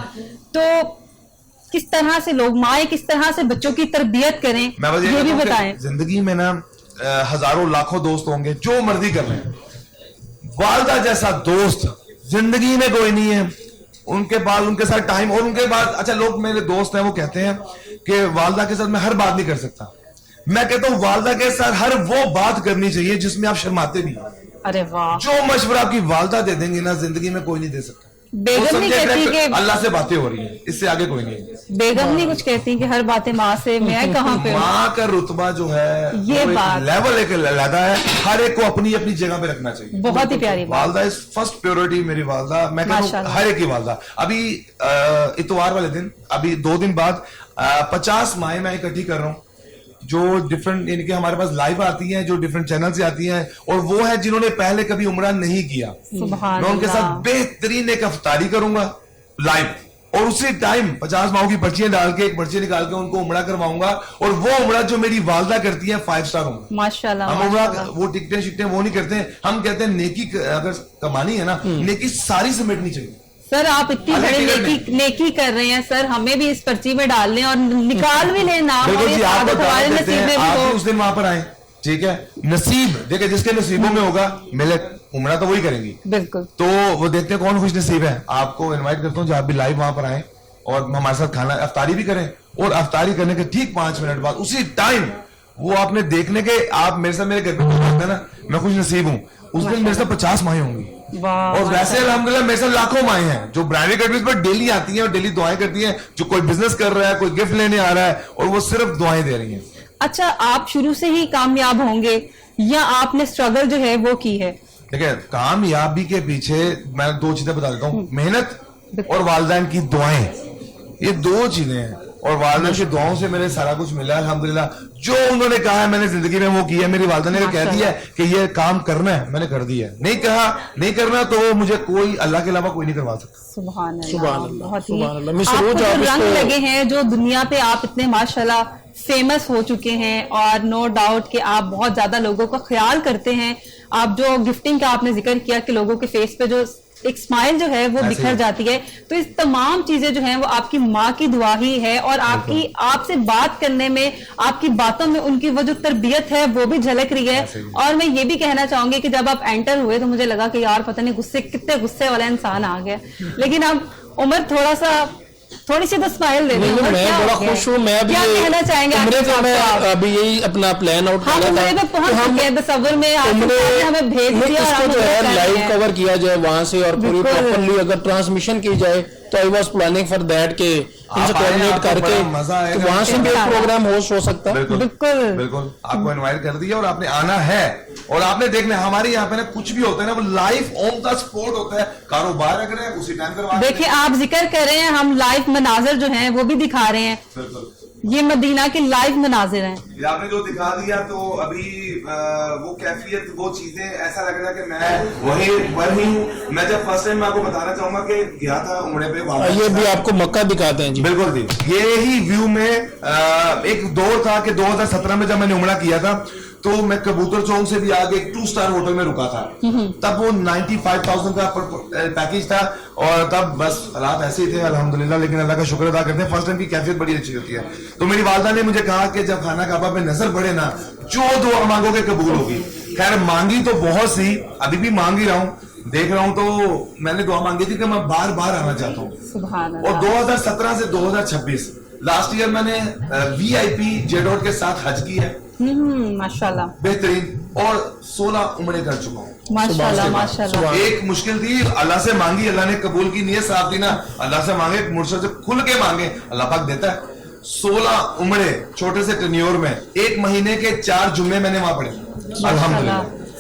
تو کس طرح سے لوگ, مائیں کس طرح سے بچوں کی تربیت کریں یہ بھی بتائیں. زندگی میں نا ہزاروں لاکھوں دوست ہوں گے, جو مرضی کر رہے ہیں, والدہ جیسا دوست زندگی میں کوئی نہیں ہے. ان کے بعد ان کے ساتھ ٹائم, اور ان کے بعد اچھا لوگ میرے دوست ہیں وہ کہتے ہیں کہ والدہ کے ساتھ میں ہر بات نہیں کر سکتا. میں کہتا ہوں والدہ کے ساتھ ہر وہ بات کرنی چاہیے جس میں آپ شرماتے بھی ہیں. ارے واہ, جو مشورہ آپ کی والدہ دے دیں گی نا, زندگی میں کوئی نہیں دے سکتا. بیگم نہیں کہتی کہ اللہ سے باتیں ہو رہی ہیں, اس سے آگے کوئی نہیں. بیگم نہیں کچھ کہتی کہ ہر باتیں ماں سے, میں کہاں پہ ماں کا رتبہ جو ہے یہ بات لیول ایک علیحدہ ہے. ہر ایک کو اپنی اپنی جگہ پہ رکھنا چاہیے. بہت ہی پیاری بات. والدہ از فرسٹ پیورٹی. میری والدہ, میں کہتا ہوں ہر ایک کی والدہ. ابھی اتوار والے دن, ابھی 2 دن بعد 50 مائیں میں اکٹھی کر رہا ہوں, جو ڈفرنٹ یعنی کہ ہمارے پاس لائیو آتی ہیں, جو ڈفرنٹ چینل سے آتی ہیں, اور وہ ہے جنہوں نے پہلے کبھی عمرہ نہیں کیا. میں ان کے ساتھ بہترین ایک افطاری کروں گا لائیو, اور اسی ٹائم 50 ماؤں کی پرچیاں ڈال کے, ایک پرچی نکال کے ان کو عمرہ کرواؤں گا. اور وہ عمرہ جو میری والدہ کرتی ہیں 5 سٹار ہوگا. ماشاءاللہ. ہم عمرہ وہ ٹکٹیں شکٹیں وہ نہیں کرتے ہیں. ہم کہتے ہیں نیکی اگر کمانی ہے نا, نیکی ساری سمیٹنی چاہیے. سر آپ اتنی بڑی نیکی کر رہے ہیں سر, ہمیں بھی اس پرچی میں ڈال لیں اور نکال بھی لیں نام. بالکل جی, آپ ہمارے نصیب میں بھی اس دن وہاں پر آئیں, ٹھیک ہے. نصیب دیکھیں جس کے نصیبوں میں ہوگا ملے, عمرہ تو وہی کریں گی. بالکل. تو وہ دیکھتے ہیں کون خوش نصیب ہے. آپ کو انوائٹ کرتا ہوں, جب آپ بھی لائیو وہاں پر آئیں اور ہمارے ساتھ کھانا افطاری بھی کریں, اور افطاری کرنے کے ٹھیک 5 منٹ بعد اسی ٹائم وہ آپ نے دیکھنے کے, آپ میرے ساتھ میرے گھر پہ نا, میں خوش نصیب ہوں. اس دن میرے ساتھ 50 مائیں ہوں گی. اور ویسے الحمدللہ میرے ساتھ لاکھوں مائیں ہیں جو برانڈیڈ کٹریز پر ڈیلی آتی ہیں اور ڈیلی دعائیں کرتی ہیں. جو کوئی بزنس کر رہا ہے, کوئی گفٹ لینے آ رہا ہے, اور وہ صرف دعائیں دے رہی ہیں. اچھا, آپ شروع سے ہی کامیاب ہوں گے یا آپ نے اسٹرگل جو ہے وہ کی ہے؟ دیکھیں, کامیابی کے پیچھے میں 2 چیزیں بتا دیتا ہوں. محنت اور والدین کی دعائیں, یہ 2 چیزیں ہیں. اور والدین کی دعاؤں سے میرے سارا کچھ ملا ہے الحمدللہ. جو انہوں نے کہا ہے میں نے زندگی میں وہ کیا ہے. میری والدہ نے کہہ دیا ہے کہ یہ کام کرنا ہے, میں نے کر دیا ہے. نہیں کہا نہیں کرنا تو مجھے کوئی اللہ کے علاوہ کوئی نہیں کروا سکتا. سبحان اللہ, بہت ہی. سبحان اللہ. آپ کو جو رنگ لگے ہیں, جو دنیا پہ آپ اتنے ماشاءاللہ فیمس ہو چکے ہیں, اور نو ڈاؤٹ کہ آپ بہت زیادہ لوگوں کا خیال کرتے ہیں. آپ جو گفٹنگ کا آپ نے ذکر کیا کہ لوگوں کے فیس پہ جو ایک اسمائل جو ہے وہ بکھر جاتی ہے, تو اس تمام چیزیں جو ہیں وہ آپ کی ماں کی دعا ہی ہے. اور آپ سے بات کرنے میں, آپ کی باتوں میں ان کی وہ جو تربیت ہے وہ بھی جھلک رہی ہے. اور میں یہ بھی کہنا چاہوں گی کہ جب آپ انٹر ہوئے تو مجھے لگا کہ یار پتہ نہیں کتنے غصے والا انسان آ گیا, لیکن اب عمر تھوڑی سی تو اسمائل دے دیں. میں بڑا خوش ہوں. میں کیا کہنا چاہیں گے؟ عمرے کا میں ابھی یہی اپنا پلان آؤٹ کر رہا تھا. پہنچ چکے ہیں تصور میں, ہمیں بھیج دیا اس کو جو ہے لائیو کور کیا جائے وہاں سے, اور پوری پراپرلی اگر ٹرانسمیشن کی جائے تو I was planning for that کہ ان سے کوآرڈینیٹ کر کے وہاں سے بھی ایک پروگرام ہوسٹ ہو سکتا ہے. بالکل آپ کو انوائٹ کر دیا, اور آپ نے آنا ہے, اور آپ نے دیکھنا ہمارے یہاں پہ نا کچھ بھی ہوتا ہے نا وہ لائف آن دا سپورٹ ہوتا ہے. کاروبار اگر ہے اسی ٹائم کروا. دیکھیں آپ ذکر کر رہے ہیں, ہم لائف مناظر جو ہیں وہ بھی دکھا رہے ہیں. یہ مدینہ کے لائف مناظر ہیں. آپ نے جو دکھا دیا تو ابھی وہ کیفیت, وہ چیزیں ایسا لگ رہا ہے کہ میں وہی ہوں. میں جب فرسٹ ٹائم میں آپ کو بتانا چاہوں گا کہ گیا تھا عمرے پہ, یہ بھی آپ کو مکہ دکھاتے ہیں. بالکل جی. یہی ویو میں ایک دور تھا کہ 2017 میں جب میں نے عمرہ کیا تھا تو میں کبوتر چونک سے بھی آگے ایک 2 سٹار ہوٹل میں رکا تھا. تب وہ 95,000 کا پیکیج تھا, اور تب بس حالات ایسے ہی تھے الحمدللہ. لیکن اللہ کا شکر ادا کرتے ہیں, فرسٹ ٹائم کی کیفیت بڑی اچھی ہوتی ہے. تو میری والدہ نے مجھے کہا کہ جب خانہ کعبہ پہ نظر پڑے نا, جو دعا مانگو گے قبول ہوگی. خیر مانگی تو بہت سی, ابھی بھی مانگ ہی رہا ہوں, دیکھ رہا ہوں. تو میں نے دعا مانگی تھی کہ میں بار بار آنا چاہتا ہوں. اور 2017 سے 2026 لاسٹ ایئر میں نے VIP جیڈوٹ کے ساتھ حج کی ہے ماشاءاللہ, بہترین, اور 16 عمرے کر چکا ہوں ماشاءاللہ ماشاءاللہ. ایک مشکل تھی, اللہ سے مانگی, اللہ نے قبول کی. نیت صاف تھی نا, اللہ سے مانگے, مرشد سے کھل کے مانگے, اللہ پاک دیتا ہے. 16 عمرے چھوٹے سے ٹینیور میں, 1 مہینے کے 4 جمعے میں نے وہاں پڑھے الحمدللہ.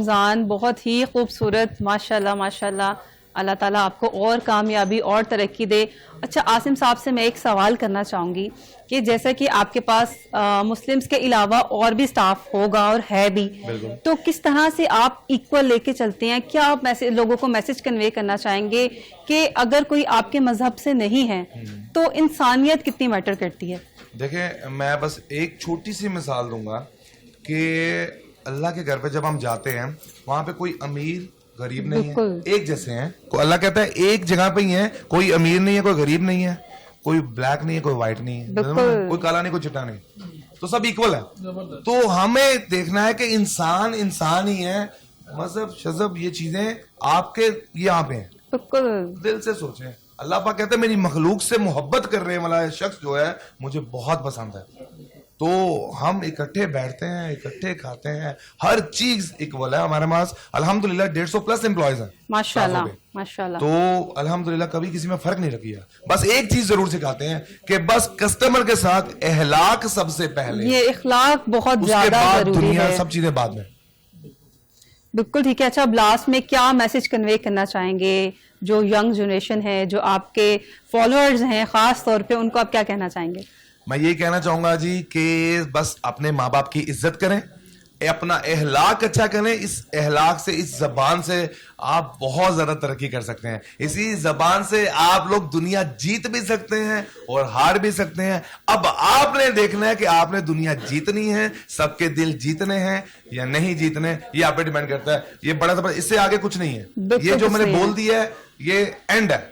رمضان بہت ہی خوبصورت، ماشاءاللہ ماشاءاللہ. اللہ تعالیٰ آپ کو اور کامیابی اور ترقی دے. اچھا عاصم صاحب سے میں ایک سوال کرنا چاہوں گی کہ جیسا کہ آپ کے پاس مسلمز کے علاوہ اور بھی سٹاف ہوگا اور ہے بھی، تو کس طرح سے آپ ایکول لے کے چلتے ہیں؟ کیا آپ لوگوں کو میسج کنوے کرنا چاہیں گے کہ اگر کوئی آپ کے مذہب سے نہیں ہے تو انسانیت کتنی میٹر کرتی ہے؟ دیکھیں میں بس ایک چھوٹی سی مثال دوں گا کہ اللہ کے گھر پہ جب ہم جاتے ہیں وہاں پہ کوئی امیر غریب نہیں ہے، ایک جیسے ہیں. اللہ کہتا ہے ایک جگہ پہ ہی ہے، کوئی امیر نہیں ہے، کوئی غریب نہیں ہے، کوئی بلیک نہیں ہے، کوئی وائٹ نہیں ہے، کوئی کالا نہیں، کوئی چٹا نہیں، تو سب ایکول ہے. تو ہمیں دیکھنا ہے کہ انسان انسان ہی ہے. مذہب شذب یہ چیزیں آپ کے یہاں پہ ہیں، دل سے سوچیں. اللہ پاک کہتا ہے میری مخلوق سے محبت کرنے والا شخص جو ہے مجھے بہت پسند ہے. تو ہم اکٹھے بیٹھتے ہیں، اکٹھے کھاتے ہیں، ہر چیز اکول ہے. ہمارے پاس الحمدللہ 150+ امپلائیز ہیں ماشاءاللہ ماشاءاللہ. تو الحمدللہ کبھی کسی میں فرق نہیں رکھا. بس ایک چیز ضرور سکھاتے ہیں کہ بس کسٹمر کے ساتھ اخلاق سب سے پہلے، یہ اخلاق بہت اس کے زیادہ بعد ضروری دنیا ہے. سب چیزیں بعد میں. بالکل ٹھیک ہے. اچھا اب لاسٹ میں کیا میسج کنوے کرنا چاہیں گے جو ینگ جنریشن ہے، جو آپ کے فالوورز ہیں خاص طور پہ، ان کو آپ کیا کہنا چاہیں گے؟ میں یہ کہنا چاہوں گا جی کہ بس اپنے ماں باپ کی عزت کریں، اپنا اخلاق اچھا کریں. اس اخلاق سے، اس زبان سے آپ بہت زیادہ ترقی کر سکتے ہیں. اسی زبان سے آپ لوگ دنیا جیت بھی سکتے ہیں اور ہار بھی سکتے ہیں. اب آپ نے دیکھنا ہے کہ آپ نے دنیا جیتنی ہے، سب کے دل جیتنے ہیں یا نہیں جیتنے، یہ آپ پہ ڈیپینڈ کرتا ہے. یہ بڑا زبردست، اس سے آگے کچھ نہیں ہے. یہ جو میں نے بول دیا ہے یہ اینڈ ہے،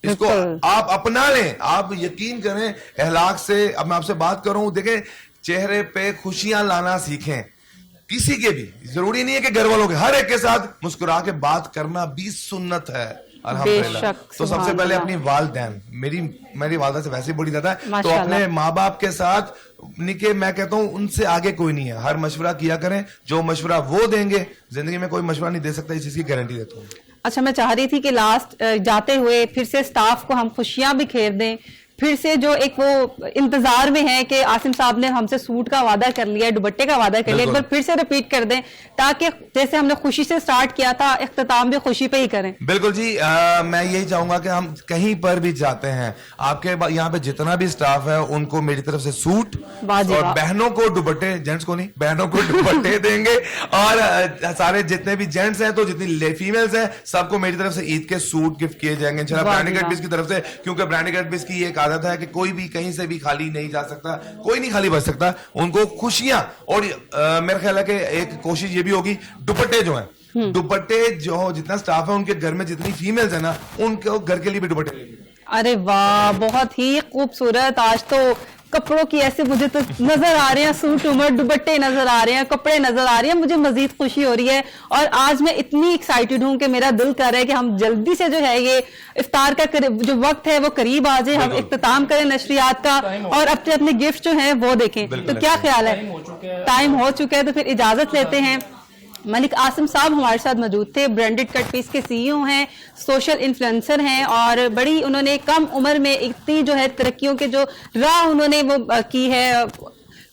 اس کو آپ اپنا لیں. آپ یقین کریں اخلاق سے. اب میں آپ سے بات کروں، دیکھیں چہرے پہ خوشیاں لانا سیکھیں. کسی کے بھی ضروری نہیں ہے کہ گھر والوں کے، ہر ایک کے ساتھ مسکرا کے بات کرنا بھی سنت ہے الحمدللہ. تو سب سے پہلے اپنی والدین، میری والدہ سے ویسے بڑی زیادہ ہے، تو اپنے ماں باپ کے ساتھ کہ میں کہتا ہوں ان سے آگے کوئی نہیں ہے. ہر مشورہ کیا کریں، جو مشورہ وہ دیں گے زندگی میں کوئی مشورہ نہیں دے سکتا، اس چیز کی گارنٹی دیتا ہوں. اچھا میں چاہ رہی تھی کہ لاسٹ جاتے ہوئے پھر سے سٹاف کو ہم خوشیاں بھی کھیر دیں، پھر سے جو ایک وہ انتظار میں ہے کہ عاصم صاحب نے ہم سے سوٹ کا وعدہ کر لیا، دوپٹے کا وعدہ کر لیا، ایک بار پھر سے ریپیٹ کر دیں تاکہ جیسے ہم نے خوشی سے سٹارٹ کیا تھا اختتام بھی خوشی پہ ہی کریں. بالکل جی. میں یہی چاہوں گا کہ ہم کہیں پر بھی جاتے ہیں، آپ کے یہاں پہ جتنا بھی سٹاف ہے ان کو میری طرف سے سوٹ، اور بہنوں کو دوپٹے، جینٹس کو نہیں، بہنوں کو دوپٹے دیں گے. اور سارے جتنے بھی جینٹس ہیں تو جتنی فیمیلز ہیں سب کو میری طرف سے عید کے سوٹ گفٹ کیے جائیں گے انشاءاللہ برانڈ گیٹ بیس کی طرف سے. کیونکہ برانڈ گیٹ بیس کی یہ ایک عادت ہے کہ کوئی بھی کہیں سے بھی خالی نہیں جا سکتا، کوئی نہیں خالی بچ سکتا. ان کو خوشیاں، اور میرا خیال ہے کہ ایک کوشش یہ بھی ہوگی دوپٹے جو ہیں، دوپٹے جو جتنا سٹاف ہے ان کے گھر میں جتنی فیمیلز ہیں نا ان کو گھر کے لیے بھی دوپٹے لیں گے. ارے واہ بہت ہی خوبصورت. آج تو کپڑوں کی ایسے مجھے تو نظر آ رہے ہیں، سوٹ عمر دوپٹے نظر آ رہے ہیں، کپڑے نظر آ رہے ہیں. مجھے مزید خوشی ہو رہی ہے اور آج میں اتنی ایکسائٹیڈ ہوں کہ میرا دل کر رہا ہے کہ ہم جلدی سے جو ہے یہ افطار کا جو وقت ہے وہ قریب آ جائے، ہم اختتام کریں نشریات کا اور اپنے اپنے گفٹ جو ہیں وہ دیکھیں. تو کیا خیال ہے؟ ٹائم ہو چکا ہے، تو پھر اجازت لیتے ہیں. ملک عاصم صاحب ہمارے ساتھ موجود تھے، برانڈڈ کٹ پیس کے CEO ہیں، سوشل انفلوئنسر ہیں، اور بڑی انہوں نے کم عمر میں اتنی جو ہے ترقیوں کے جو راہ انہوں نے وہ کی ہے،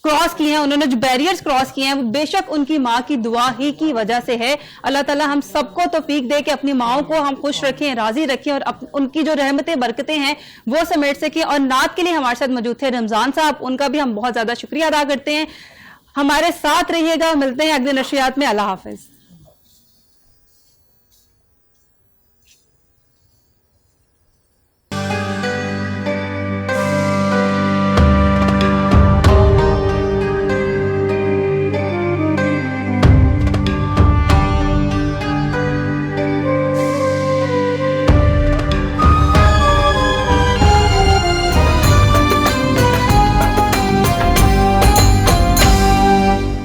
کراس کی ہیں، انہوں نے جو بیریئرز کراس کیے ہیں وہ بے شک ان کی ماں کی دعا ہی کی وجہ سے ہے. اللہ تعالیٰ ہم سب کو توفیق دے کہ اپنی ماؤں کو ہم خوش رکھیں، راضی رکھیں، اور ان کی جو رحمتیں برکتیں ہیں وہ سمیٹ سکیں. اور نعت کے لیے ہمارے ساتھ موجود تھے رمضان صاحب، ان کا بھی ہم بہت زیادہ شکریہ ادا کرتے ہیں. ہمارے ساتھ رہیے گا، ملتے ہیں اگلے نشریات میں. اللہ حافظ.